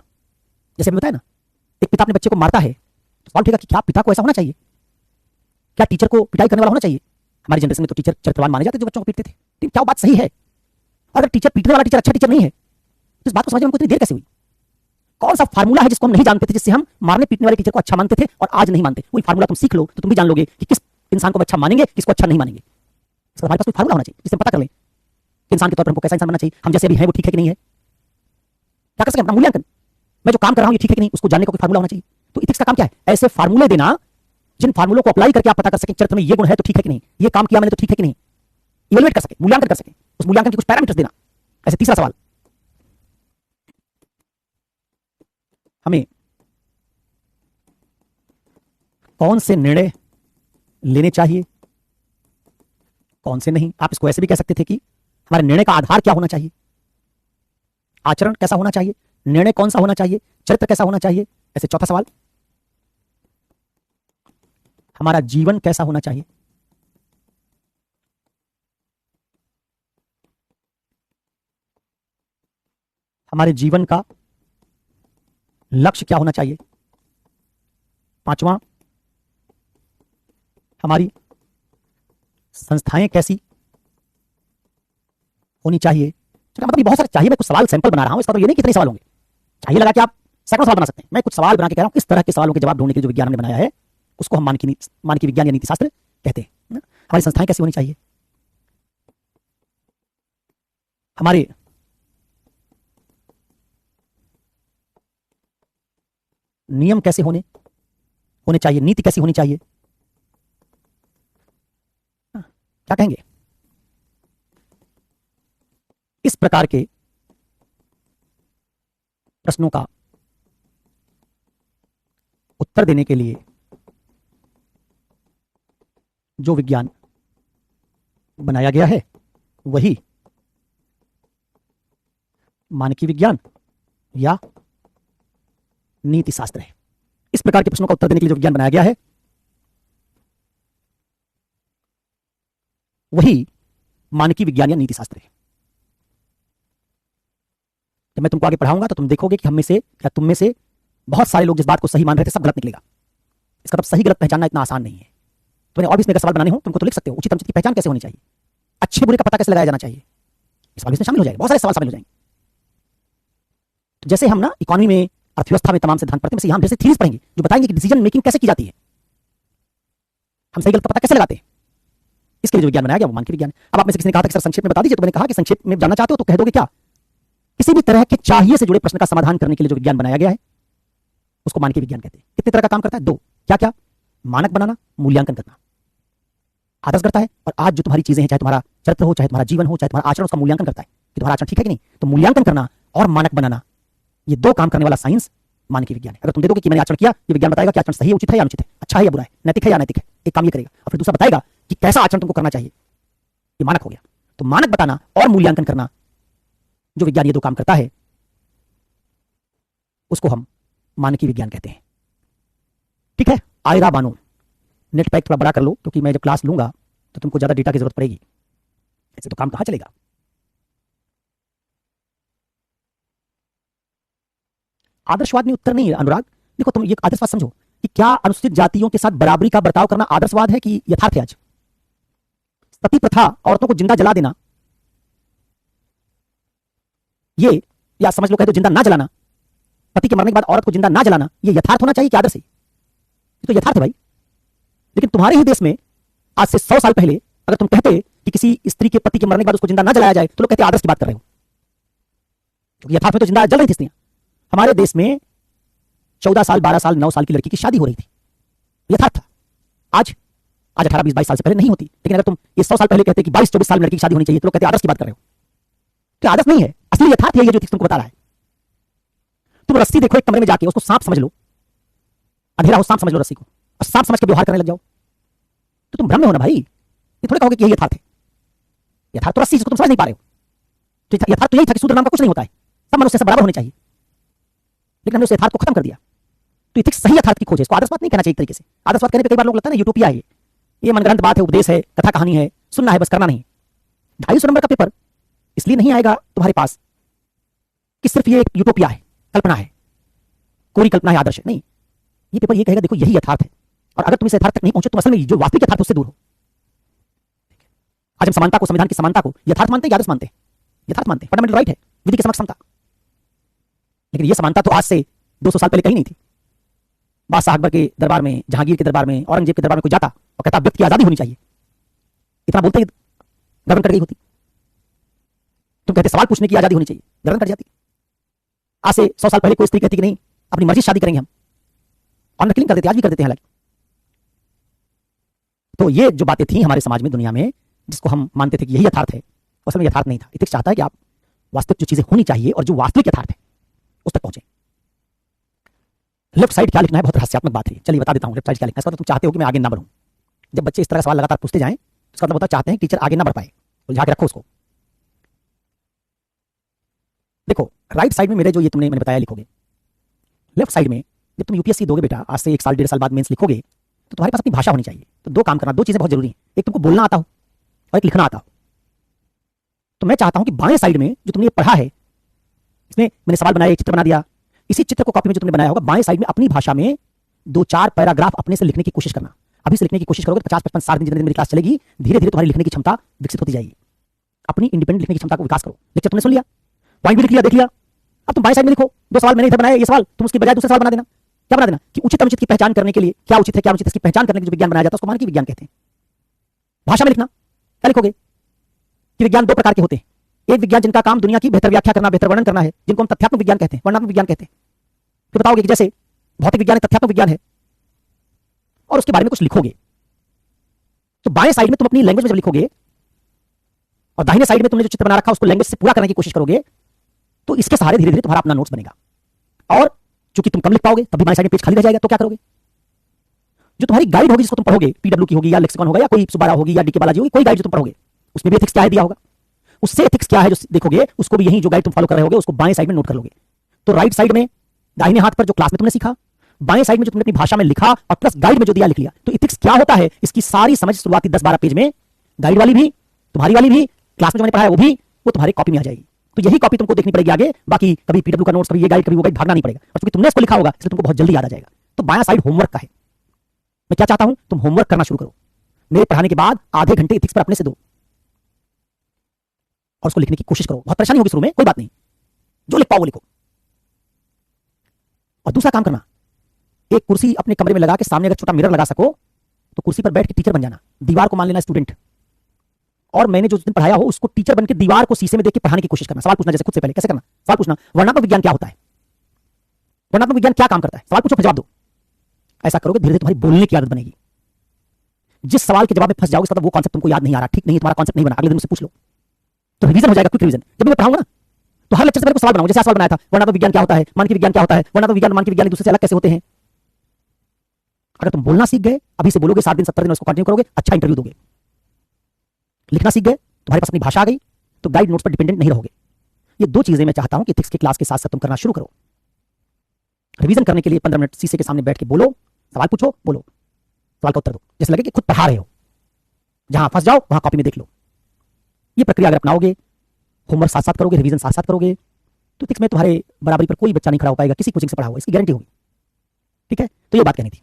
जैसे मैंने बताया ना, एक पिता अपने बच्चे को मारता है तो सवाल उठेगा कि क्या पिता को ऐसा होना चाहिए, क्या टीचर को पिटाई करने वाला होना चाहिए। हमारी जनरेशन में तो टीचर चरित्रवान माने जाते जो बच्चों को पीटते थे। लेकिन क्या वो बात सही है? अगर टीचर पीटने वाला टीचर अच्छा टीचर नहीं है तो इस बात को समझने में इतनी देर कैसे हुई? कौन सा फार्मूला है जिसको हम नहीं जानते थे, जिससे हम मारने पीटने वाले टीचर को अच्छा मानते थे और आज नहीं मानते? वही फार्मूला तुम सीख लो तो तुम भी जान लोगे कि किस इंसान को अच्छा मानेंगे, किसको अच्छा नहीं मानेंगे। इसका हमारे पास कोई फार्मूला होना चाहिए जिससे पता कर लें इंसान के तौर पर हमको कैसा इंसान बनना चाहिए। हम जैसे अभी हैं वो ठीक है कि नहीं है, क्या कर सकें अपना मूल्यांकन। मैं जो काम कर रहा हूं ये ठीक है कि नहीं, उसको जानने का कोई फार्मूला होना चाहिए। तो इथिक्स का काम क्या है? ऐसे फार्मूले देना जिन फार्मूलों को अप्लाई करके आप पता कर सकें चरित्र में ये गुण है तो ठीक है कि नहीं, ये काम किया मैंने तो ठीक है कि नहीं, इवैल्यूएट कर सके, मूल्यांकन कर सके। उस मूल्यांकन के कुछ पैरामीटर्स देना। ऐसे तीसरा सवाल, हमें कौन से निर्णय लेने चाहिए, कौन से नहीं। आप इसको ऐसे भी कह सकते थे कि हमारे निर्णय का आधार क्या होना चाहिए, आचरण कैसा होना चाहिए, निर्णय कौन सा होना चाहिए, चरित्र कैसा होना चाहिए। ऐसे चौथा सवाल, हमारा जीवन कैसा होना चाहिए। हमारे जीवन का लक्ष्य क्या होना चाहिए। पांचवा, हमारी संस्थाएं कैसी होनी चाहिए। मतलब ये बहुत सारे चाहिए, मैं कुछ सवाल सैंपल बना रहा हूं, इसका तो ये नहीं कितने सवाल होंगे। चाहिए लगा कि आप सैकड़ों सवाल बना सकते हैं, मैं कुछ सवाल बना के कह रहा हूं। इस तरह के सवालों के जवाब ढूंढने के लिए जो विज्ञान हमने बनाया है उसको हम मानकीय विज्ञान या नीति शास्त्र कहते हैं। हमारी संस्थाएं कैसी होनी चाहिए, हमारे नियम कैसे होने चाहिए, नीति कैसी होनी चाहिए। क्या कहेंगे? इस प्रकार के प्रश्नों का उत्तर देने के लिए जो विज्ञान बनाया गया है वही मानकीय विज्ञान या नीति शास्त्र है। इस प्रकार के प्रश्नों का उत्तर देने के लिए जो विज्ञान बनाया गया है वही मानकीय विज्ञान या नीति शास्त्र है। जब मैं तुमको आगे पढ़ाऊंगा तो तुम देखोगे कि हम में से या तुम में से बहुत सारे लोग जिस बात को सही मान रहे थे सब गलत निकलेगा। इसका मतलब सही गलत पहचानना इतना आसान नहीं है। तुम्हें और भी इसमें अगर सवाल बनाने हो तुमको तो लिख सकते हो। उचित अनुचित की पहचान कैसे होनी चाहिए, अच्छे बुरे का पता कैसे लगाया जाना चाहिए, इस सवाल इसमें शामिल हो जाएगा। बहुत सारे सवाल शामिल हो जाएंगे। तो जैसे हम ना इकोनॉमी में, अर्थव्यवस्था में तमाम सिद्धांत पढ़ते हैं, वैसे हम जैसे थीरीज पढ़ेंगे जो बताएंगे कि डिसीजन मेकिंग कैसे की जाती है, हम सही गलत का पता कैसे लगाते हैं। इसके लिए जो विज्ञान बनाया गया वो मानकीय विज्ञान। अब आप में से किसी ने कहा था कि सर संक्षेप में बता दीजिए, तो मैंने कहा कि संक्षेप में जानना चाहते हो तो कह दोगे क्या। किसी भी तरह के चाहिए से जुड़े प्रश्न का समाधान करने के लिए जो विज्ञान बनाया गया है उसको मानकीय विज्ञान कहते हैं। कितने तरह का काम करता है? दो। क्या क्या? मानक बनाना, मूल्यांकन करना। आदर्श करता है और आज जो तुम्हारी चीजें हैं, चाहे तुम्हारा चरित्र हो, चाहे तुम्हारा जीवन हो, चाहे तुम्हारा आचरण, उसका मूल्यांकन करता है कि तुम्हारा आचरण ठीक है कि नहीं। तो मूल्यांकन करना और मानक बनाना, ये दो काम करने वाला साइंस मानकीय विज्ञान है। अगर तुम दे दोगे कि मैंने आचरण किया, ये विज्ञान बताएगा कि आचरण सही है, उचित है या अनुचित है, अच्छा है या बुरा है, नैतिक है या अनैतिक है। एक काम ये करेगा और फिर दूसरा बताएगा कि कैसा आचरण तुमको करना चाहिए। ये मानक हो गया। तो मानक बताना और मूल्यांकन करना, जो विज्ञान ये दो काम करता है उसको हम मानकीय विज्ञान कहते हैं। ठीक है, आयरा बानो, नेट पैक थोड़ा बड़ा कर लो क्योंकि मैं जब क्लास लूंगा तो तुमको ज्यादा डेटा की जरूरत पड़ेगी, ऐसे तो काम कहां चलेगा। आदर्शवाद में उत्तर नहीं है अनुराग। देखो तुम ये आदर्शवाद समझो कि क्या अनुसूचित जातियों के साथ बराबरी का बर्ताव करना आदर्शवाद है कि यथार्थ है। आज सती प्रथा, औरतों को जिंदा जला देना, ये, या समझ लो कह दो जिंदा ना जलाना, पति के मरने के बाद औरत को जिंदा ना जलाना, ये यथार्थ होना चाहिए कि आदर्श है? ये तो यथार्थ है भाई। लेकिन तुम्हारे ही देश में आज से 100 साल पहले अगर तुम कहते कि किसी स्त्री के पति के मरने के बाद उसको जिंदा ना जलाया जाए तो लोग कहते आदर्श की बात कर रहे हो, क्योंकि यथार्थ में तो जिंदा जल रही थी स्त्रियां। हमारे देश में 14 साल, 12 साल, 9 साल की लड़की की शादी हो रही थी, यथार्थ था। आज 18, 20, 22 साल से पहले नहीं होती। लेकिन अगर तुम ये 100 साल पहले कहते कि 22, 24 साल में लड़की की शादी होनी चाहिए तो लोग कहते आदर्श की बात कर रहे हो। तो आदर्श नहीं है, असली यथार्थ यही है जो तुमको बता रहा है। तुम रस्सी देखो एक कमरे में जाके, उसको सांप समझ लो, अंधेरा हो सांप समझ लो रस्सी को, और सांप समझ के व्यवहार करने लग जाओ तो तुम भ्रम में हो ना भाई। ये थोड़े कहोगे कि यही यथार्थ है। यथार्थ तो रस्सी, जिसको तुम समझ नहीं पा रहे हो। तो यथार्थ तो यही था कि शूद्र नाम का कुछ नहीं होता है, सब मनुष्य से बराबर होने चाहिए। लेकिन हमने उस यथार्थ को खत्म कर दिया। तो इथिक्स सही यथार्थ की खोज है। इसको आदर्शवाद नहीं कहना चाहिए एक तरीके से। आदर्शवाद कहने पे कई बार लोग लगता है ना यूटोपिया है, ये मनगढ़ंत बात है, उपदेश है, कथा कहानी है, सुनना है बस, करना नहीं। 250 नंबर का पेपर इसलिए नहीं आएगा तुम्हारे पास कि सिर्फ ये यूटोपिया है, कल्पना है, कोरी कल्पना है, आदर्श है। नहीं, ये पेपर ये कहेगा देखो यही यथार्थ है, और अगर तुम इस यथार्थ तक नहीं पहुंचे तो असल में जो वास्तविक यथार्थ उससे दूर हो। आज हम समानता को, संविधान की समानता को यथार्थ मानते हैं, आदर्श मानते हैं? यथार्थ मानते हैं, फंडामेंटल राइट है, विधि के समक्ष समता। लेकिन ये समानता तो आज से 200 साल पहले कहीं नहीं थी। बादशाह अकबर के दरबार में, जहांगीर के दरबार में, औरंगजेब के दरबार में कोई जाता और कहता व्यक्ति की आजादी होनी चाहिए, इतना बोलते ही गर्दन कट गई होती। तुम कहते सवाल पूछने की आजादी होनी चाहिए, गर्दन कट जाती। आज से 100 साल पहले कोई स्त्री कहती कि नहीं अपनी मर्जी शादी करेंगे हम, और किलिंग कर देते, आज भी कर देते हैं हालांकि। तो ये जो बातें थी हमारे समाज में, दुनिया में, जिसको हम मानते थे कि यही यथार्थ है, असल में यथार्थ नहीं था। इथिक्स चाहता है कि आप वास्तविक जो चीजें होनी चाहिए और जो वास्तविक यथार्थ है उस तक पहुंचे। लेफ्ट साइड क्या लिखना है, बहुत रहस्यात्मक बात है। चलिए बता देता हूं लेफ्ट साइड क्या लिखना है। इसका तो तुम चाहते हो कि मैं आगे ना बढ़ूं। जब बच्चे इस तरह का सवाल लगातार पूछते जाएं तो इसका मतलब होता है चाहते हैं टीचर आगे ना बढ़ पाए, उलझा के रखो उसको। देखो राइट साइड में मेरे जो ये मैंने बताया लिखोगे। लेफ्ट साइड में जब तुम यूपीएससी दोगे बेटा, आज से 1 साल 1.5 साल बाद मेंस लिखोगे, तो तुम्हारे पास अपनी भाषा होनी चाहिए। तो दो काम करना, दो चीजें बहुत जरूरी हैं। एक तुमको बोलना आता हो और एक लिखना आता हो। तो मैं चाहता हूं कि बाएं साइड में जो तुमने ये पढ़ा है, इसमें मैंने सवाल बनाया, एक चित्र बना दिया, इसी चित्र को कॉपी में जो तुमने बनाया होगा बाएं साइड में अपनी भाषा में 2-4 पैराग्राफ अपने से लिखने की कोशिश करना। अभी से लिखने की कोशिश करोगे तो 50-55 60 दिन जितने दिन मेरी क्लास चलेगी, धीरे धीरे तुम्हारी लिखने की क्षमता विकसित होती जाएगी। अपनी इंडिपेंडेंट लिखने की क्षमता को विकास करो। लेक्चर तुमने सुन लिया, पॉइंट भी लिख लिया, देख लिया, अब तुम बाएं साइड में लिखो। 2 सवाल मैंने इधर बनाया, ये सवाल तुम उसकी बजाय दूसरा सवाल बना देना। क्या बना देना कि उचित अनुचित की पहचान करने के लिए क्या उचित है क्या अनुचित, इसकी पहचान करने के जो विज्ञान बनाया जाता है उसको मानकीय विज्ञान कहते हैं। भाषा में लिखना क्या लिखोगे कि विज्ञान 2 प्रकार के होते हैं। एक विज्ञान जिनका काम दुनिया की बेहतर व्याख्या करना, बेहतर वर्णन करना है, जिनको हम तथ्यात्मक विज्ञान कहते हैं, वर्णनात्मक विज्ञान कहते हैं। फिर बताओगे कि जैसे भौतिक विज्ञान तथ्यात्मक विज्ञान है और उसके बारे में कुछ लिखोगे। तो बाएं साइड में तुम अपनी लैंग्वेज में जब लिखोगे और दाहिने साइड में तुमने जो चित्र बना रखा उसको लैंग्वेज से पूरा करने की कोशिश करोगे, तो इसके सहारे धीरे धीरे तुम्हारा अपना नोट्स बनेगा। और चूंकि तुम कम लिख पाओगे तब भी बाएं साइड में पेज खाली रह जाएगा, तो क्या करोगे? जो तुम्हारी गाइड होगी जिसको तुम पढ़ोगे, पीडब्ल्यू की होगी या लेक्सिकॉन होगा या कोई सुबारा होगी या डीके बालाजी होगी, कोई गाइड जो तुम पढ़ोगे उसमें भी एथिक्स क्या है दिया होगा। उससे एथिक्स क्या है जो देखोगे उसको भी यही जो गाइड तुम फॉलो कर रहे होगे उसको बाएं साइड में नोट कर लोगे। तो राइट साइड में दाहिने हाथ पर जो क्लास में तुमने सीखा, बाएं साइड में जो तुमने अपनी भाषा में लिखा और प्लस गाइड में जो दिया लिख लिया। तो एथिक्स क्या होता है इसकी सारी समझ शुरुआती 10-12 पेज में, गाइड वाली भी, तुम्हारी वाली भी, क्लास में जो मैंने पढ़ाया वो भी, वो तुम्हारी कॉपी में आ जाएगी। तो यही कॉपी तुमको देखनी पड़ेगी आगे, बाकी कभी पीडब्ल्यू का नोट्स, कभी ये गाइड, कभी वो गाइड, भागना नहीं पड़ेगा। और क्योंकि तुमने इसको लिखा होगा इसलिए तुमको बहुत जल्दी याद आ जाएगा। तो बायां साइड होमवर्क का है। मैं क्या चाहता हूं, तुम होमवर्क करना शुरू करो। मेरे पढ़ाने के बाद आधे घंटे एथिक्स पर अपने से दो और उसको लिखने की कोशिश करो। बहुत परेशानी होगी शुरू में, कोई बात नहीं, जो लिख पाओ वो लिखो। और दूसरा काम करना, एक कुर्सी अपने कमरे में लगा के सामने अगर छोटा मिरर लगा सको तो कुर्सी पर बैठ के टीचर बन जाना, दीवार को मान लेना स्टूडेंट, और मैंने जो दिन पढ़ाया हो उसको टीचर बनकर दीवार को शीशे में देख के पढ़ाने की कोशिश करना। सवाल पूछना, जैसे खुद से पहले कैसे करना, सवाल पूछना, वर्णनात्मक विज्ञान क्या होता है, वर्णनात्मक विज्ञान क्या काम करता है, सवाल पूछो फिर जवाब दो। ऐसा करोगे धीरे धीरे तुम्हारी बोलने की आदत बनेगी। जिस सवाल के जवाब में फंस जाओगे मतलब वो कॉन्सेप्ट तुमको याद नहीं आ रहा, ठीक नहीं, तुम्हारा कॉन्सेप्ट नहीं बना, अगले दिन मुझसे पूछ लो तो रिवीजन हो जाएगा, क्विक रिवीजन। जब मैं पढ़ाऊंगा ना तो हर लेक्चर से पहले सवाल बनाऊंगा, जैसे सवाल बनाया था वर्णनात्मक विज्ञान क्या होता है, मानकीय विज्ञान क्या होता है, वर्णनात्मक विज्ञान मानकीय विज्ञान एक दूसरे से अलग कैसे होते हैं। अगर तुम बोलना सीख गए, अभी से बोलोगे 7 दिन 70 दिन उसको कंटिन्यू करोगे, अच्छा इंटरव्यू दोगे। लिखना सीख गए, तुम्हारे पास अपनी भाषा आ गई तो गाइड नोट्स पर डिपेंडेंट नहीं रहोगे। ये दो चीजें मैं चाहता हूं कि एथिक्स की क्लास के साथ साथ तुम करना शुरू करो। रिवीजन करने के लिए 15 मिनट शीशे के सामने बैठ के बोलो, सवाल पूछो, बोलो, सवाल का उत्तर दो, जैसे लगे कि खुद पढ़ा रहे हो। जहां फंस जाओ वहां कॉपी में देख लो। ये प्रक्रिया अगर अपनाओगे, होमवर्क साथ साथ करोगे, रिवीजन साथ साथ करोगे, तो एथिक्स में तुम्हारे बराबरी पर कोई बच्चा नहीं खड़ा हो पाएगा, किसी कोचिंग से पढ़ा हुआ, इसकी गारंटी होगी। ठीक है, तो ये बात कहनी थी।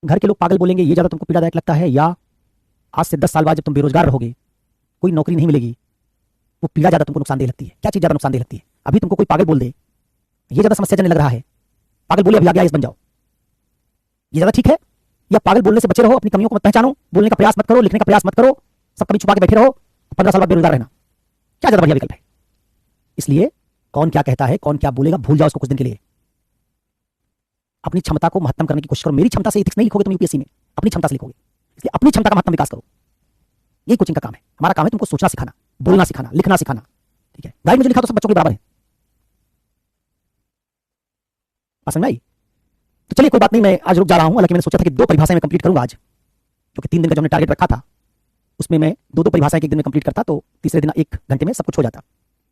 घर के लोग पागल बोलेंगे ये ज्यादा तुमको पीड़ादायक लगता है, या आज से 10 साल बाद जब तुम बेरोजगार रहोगे, कोई नौकरी नहीं मिलेगी, वो पीड़ा ज्यादा तुमको नुकसानदेह लगती है? क्या चीज ज्यादा नुकसानदेह लगती है? अभी तुमको कोई पागल बोल दे ये ज्यादा समस्याजनक लग रहा है, पागल बोले अभी आगे आईएएस बन जाओ, ये ज्यादा ठीक है? या पागल बोलने से बचे रहो, अपनी कमियों को मत पहचानो, बोलने का प्रयास मत करो, लिखने का प्रयास मत करो, सब कमी छुपा के बैठे रहो, 15 साल बाद बेरोजगार रहना, क्या ज्यादा बढ़िया विकल्प है? इसलिए कौन क्या कहता है, कौन क्या बोलेगा, भूल जाओ उसको कुछ दिन के लिए। अपनी क्षमता को महत्तम करने की कोशिश करो। मेरी क्षमता से एथिक्स नहीं लिखोगे तुम यूपीएससी में, अपनी क्षमता से लिखोगे। इसलिए अपनी क्षमता का महत्तम विकास करो। यही कोचिंग का काम है। हमारा काम है तुमको सोचना सिखाना, बोलना सिखाना, लिखना सिखाना। ठीक है, गाइड में जो लिखा तो सब बच्चों के बराबर है। समझ में आई? तो चलिए कोई बात नहीं, मैं आज रुक जा रहा हूं। हालांकि मैंने सोचा था कि 2 परिभाषाएं मैं कंप्लीट करूंगा आज, जो कि 3 दिन का जो हमने टारगेट रखा था उसमें मैं 2-2 परिभाषाएं एक दिन में कंप्लीट करता तो तीसरे दिन 1 घंटे में सब कुछ हो जाता।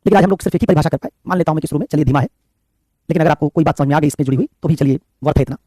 लेकिन आज हम लोग सिर्फ एक ही परिभाषा कर पाए। मान लेता हूं मैं कि शुरू में, चलिए धीमा है, लेकिन अगर आपको कोई बात समझ में आ गई इसमें जुड़ी हुई तो भी चलिए वर्थ है इतना।